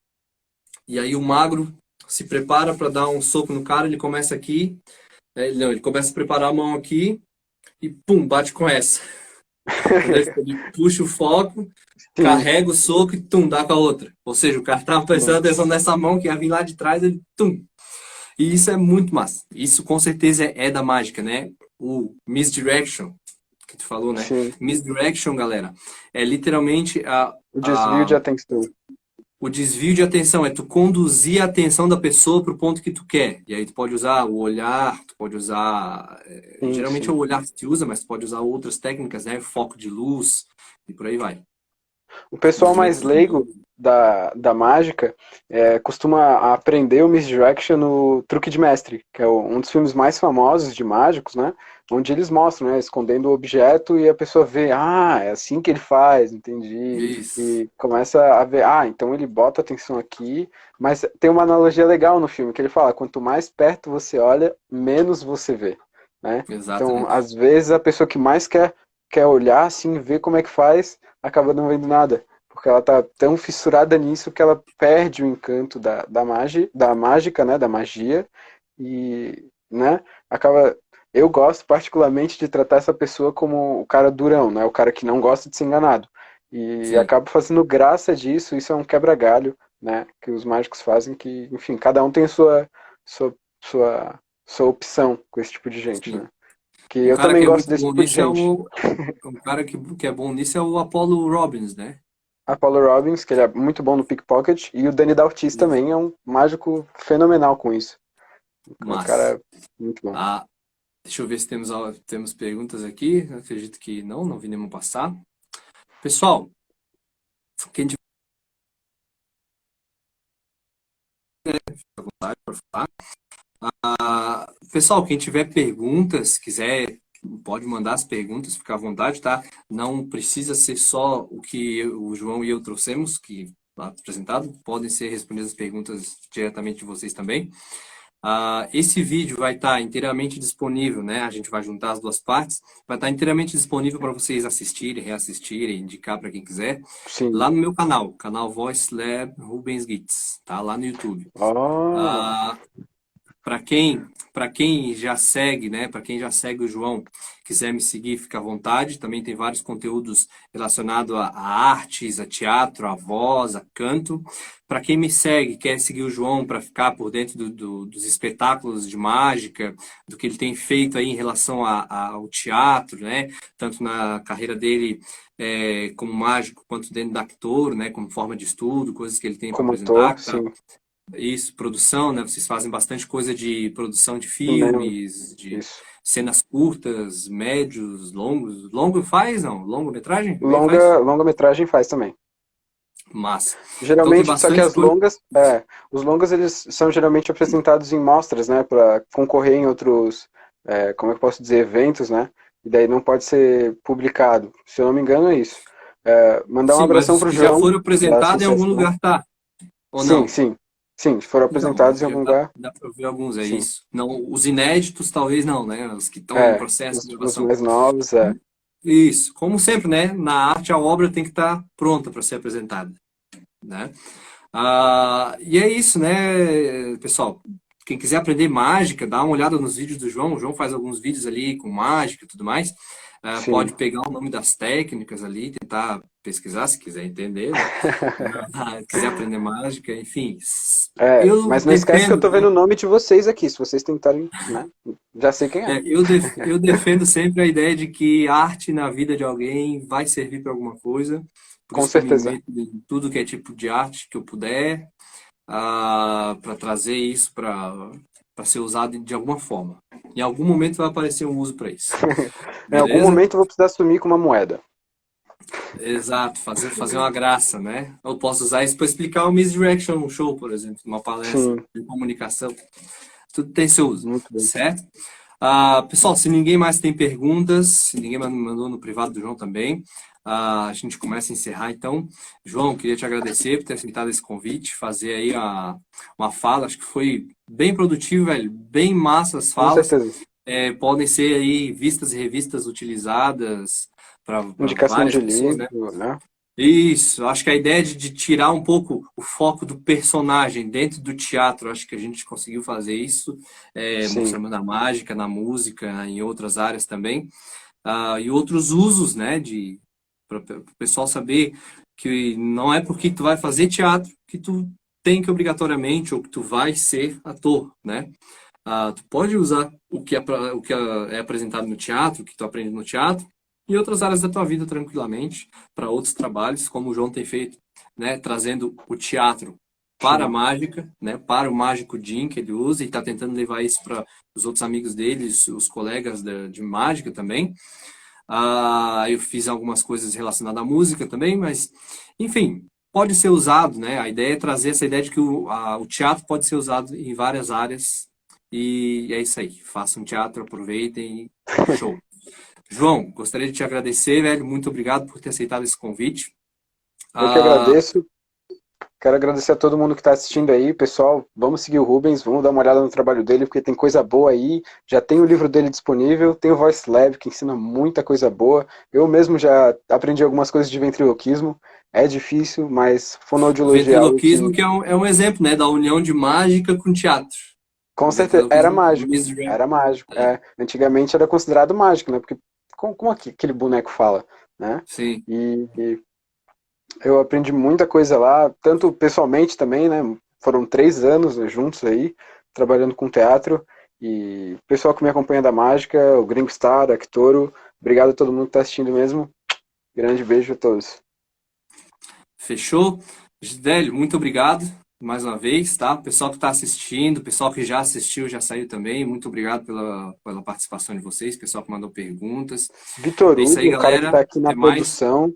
E aí o magro se prepara para dar um soco no cara, ele começa aqui, né? Ele começa a preparar a mão aqui e pum, bate com essa. Entendeu? Ele puxa o foco, Sim, carrega o soco e tum, dá com a outra. Ou seja, o cara tava sim. prestando atenção nessa mão que ia vir lá de trás, ele tum. E isso é muito massa. Isso com certeza é da mágica, né? O misdirection, que tu falou, né? Sim. Misdirection, galera, é literalmente O desvio de a, atenção. o desvio de atenção, é tu conduzir a atenção da pessoa para o ponto que tu quer. E aí tu pode usar o olhar, tu pode usar. Sim, Geralmente é sim. o olhar que tu usa, mas tu pode usar outras técnicas, né? Foco de luz e por aí vai. O pessoal mais Movimentos de leigo luz. da mágica costuma aprender o Misdirection no Truque de Mestre, que é um dos filmes mais famosos de mágicos, né? Onde eles mostram, né? Escondendo o objeto e a pessoa vê, é assim que ele faz, entendi. Isso. E começa a ver, então ele bota atenção aqui, mas tem uma analogia legal no filme, que ele fala, quanto mais perto você olha, menos você vê, né? Então, Exatamente. às vezes, a pessoa que mais quer olhar, assim, ver como é que faz, acaba não vendo nada. Porque ela tá tão fissurada nisso que ela perde o encanto da mágica, né? Da magia. E, né? Acaba. Eu gosto particularmente de tratar essa pessoa como o cara durão, né? O cara que não gosta de ser enganado. E Sim. acabo fazendo graça disso, isso é um quebra-galho, né? Que os mágicos fazem, que, enfim, cada um tem sua, sua, sua opção com esse tipo de gente, Sim. né? Que Um eu cara também que é gosto muito desse bom tipo de nisso é gente. um cara que é bom nisso é o Apollo Robbins, né? Apollo Robbins, que ele é muito bom no pickpocket, e o Danny Dautis Isso. também é um mágico fenomenal com isso. É um Mas, cara muito bom. ah, deixa eu ver se temos perguntas aqui. Eu acredito que não vi nenhuma passar. Pessoal, quem tiver vontade para falar. Pessoal, quem tiver perguntas, quiser, pode mandar as perguntas, fica à vontade, tá? Não precisa ser só o que o João e eu trouxemos, que lá apresentado, podem ser respondidas as perguntas diretamente de vocês também. Esse vídeo vai estar inteiramente disponível, né? A gente vai juntar as duas partes. Vai estar inteiramente disponível para vocês assistirem, reassistirem, indicar para quem quiser. Sim. Lá no meu canal Voice Lab Rubens Gitz, tá? Lá no YouTube. Oh, Ah, para quem já segue, né? Para quem já segue o João, quiser me seguir, fica à vontade. Também tem vários conteúdos relacionados a artes, a teatro, a voz, a canto. Para quem me segue, quer seguir o João para ficar por dentro dos espetáculos de mágica, do que ele tem feito aí em relação ao teatro, né? Tanto na carreira dele como mágico, quanto dentro da ator, né? Como forma de estudo, coisas que ele tem para como ator, apresentar. sim. Isso, produção, né? Vocês fazem bastante coisa de produção de Cinema, filmes, de isso. cenas curtas, médios, longos. Longo faz, não? Longa-metragem também faz? Longa-metragem faz também. Massa. Então tem Geralmente, só que bastante as coisa. longas, os longas eles são geralmente apresentados em mostras, né, para concorrer em outros, como é que eu posso dizer, eventos, né, e daí não pode ser publicado. Se eu não me engano é isso. Mandar um Sim, mas abração os pro que já João, foram da apresentados em algum associação. lugar, tá? Ou Sim, não? sim, sim, foram Então, apresentados em algum lugar, dá para ver alguns, é sim. isso. Não, os inéditos talvez não, né? Os que estão em processo de Os gravação. mais novos, Isso. Como sempre, né? Na arte, a obra tem que estar pronta para ser apresentada, né? E é isso, né, pessoal? Quem quiser aprender mágica, dá uma olhada nos vídeos do João. O João faz alguns vídeos ali com mágica e tudo mais. sim. Pode pegar o nome das técnicas ali, tentar pesquisar se quiser entender, né? Quiser aprender mágica, enfim. Eu Mas não esquece que eu defendo, tô vendo o nome de vocês aqui, se vocês tentarem, né, já sei quem é. eu defendo sempre a ideia de que arte na vida de alguém vai servir para alguma coisa. Por Com isso que eu me certeza. meto em tudo que é tipo de arte que eu puder, para trazer isso para ser usado de alguma forma. Em algum momento vai aparecer um uso para isso. Em algum Beleza? momento eu vou precisar sumir com uma moeda. Exato, fazer uma graça, né? Eu posso usar isso para explicar o Misdirection Show, por exemplo, uma palestra Sim, de comunicação. Tudo tem seu uso, muito bem. certo? Pessoal, se ninguém mais tem perguntas, se ninguém mandou no privado do João também, a gente começa a encerrar então. João, queria te agradecer por ter aceitado esse convite, fazer aí uma fala, acho que foi bem produtivo, velho, bem massa as Com falas. certeza. Podem ser aí vistas e revistas utilizadas para Indicação várias de pessoas, né? livro, né? Isso, acho que a ideia de tirar um pouco o foco do personagem dentro do teatro, acho que a gente conseguiu fazer isso, Sim, mostrando na mágica, na música, em outras áreas também, e outros usos, né, para o pessoal saber que não é porque tu vai fazer teatro que tu tem que obrigatoriamente ou que tu vai ser ator, né? Tu pode usar o que é apresentado no teatro, o que tu aprende no teatro, em outras áreas da tua vida tranquilamente, para outros trabalhos, como o João tem feito, né, trazendo o teatro para a sim. mágica, né, para o mágico Jim que ele usa e está tentando levar isso para os outros amigos dele, os colegas de mágica também. Eu fiz algumas coisas relacionadas à música também, mas enfim, pode ser usado, né? A ideia é trazer essa ideia de que o teatro pode ser usado em várias áreas e é isso aí. Façam teatro, aproveitem. Show. João, gostaria de te agradecer, velho. Muito obrigado por ter aceitado esse convite. Eu que Ah, agradeço. Quero agradecer a todo mundo que está assistindo aí, pessoal. Vamos seguir o Rubens, vamos dar uma olhada no trabalho dele, porque tem coisa boa aí. Já tem o livro dele disponível, tem o Voice Lab, que ensina muita coisa boa. Eu mesmo já aprendi algumas coisas de ventriloquismo. É difícil, mas fonoaudiologia é algo ventriloquismo, que, que é um exemplo, né, da união de mágica com teatro. com O certeza, era ventriloquismo, mágico. Misery. Era mágico. Antigamente era considerado mágico, né? Porque como aquele boneco fala, né? Sim. E eu aprendi muita coisa lá, tanto pessoalmente também, né? Foram 3 anos, né, juntos aí, trabalhando com teatro. E o pessoal que me acompanha da Mágica, o Gringo Star, a Actoro, obrigado a todo mundo que está assistindo mesmo. Grande beijo a todos. Fechou? Gisélio, muito obrigado mais uma vez, tá? Pessoal que está assistindo, pessoal que já assistiu, já saiu também, muito obrigado pela participação de vocês, pessoal que mandou perguntas. Vitor É isso aí, Hugo, o cara que galera. está aqui na Até mais. produção.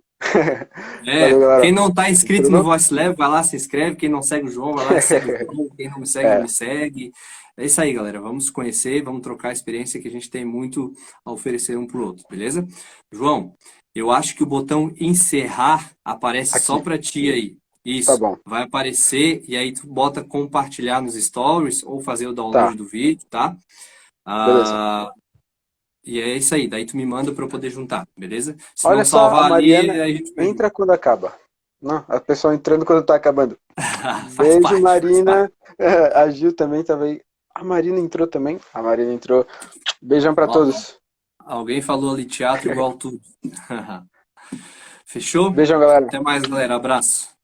Valeu, galera. Quem não está inscrito no Bruno? Voice Lab, vai lá, se inscreve. Quem não segue o João, vai lá e segue o João. Quem não me segue, É, me segue. É isso aí, galera. Vamos se conhecer, vamos trocar experiência que a gente tem muito a oferecer um pro outro, beleza? João, eu acho que o botão encerrar aparece só aqui. para ti aí. Tá Isso. bom. Vai aparecer e aí tu bota compartilhar nos stories ou fazer o download Tá, do vídeo, tá? beleza. Ah, e é isso aí. Daí tu me manda para eu poder juntar, beleza? Se não Olha só, a salvar ali, Mariana a gente perde. entra quando acaba. Não, a pessoa entrando quando tá acabando. Faz Beijo, parte, faz parte. Marina. A Gil também tava aí. A Marina entrou também. A Marina entrou. Beijão pra Ó, todos. alguém falou ali teatro igual tudo. Fechou? Beijão, galera. Até mais, galera. Abraço.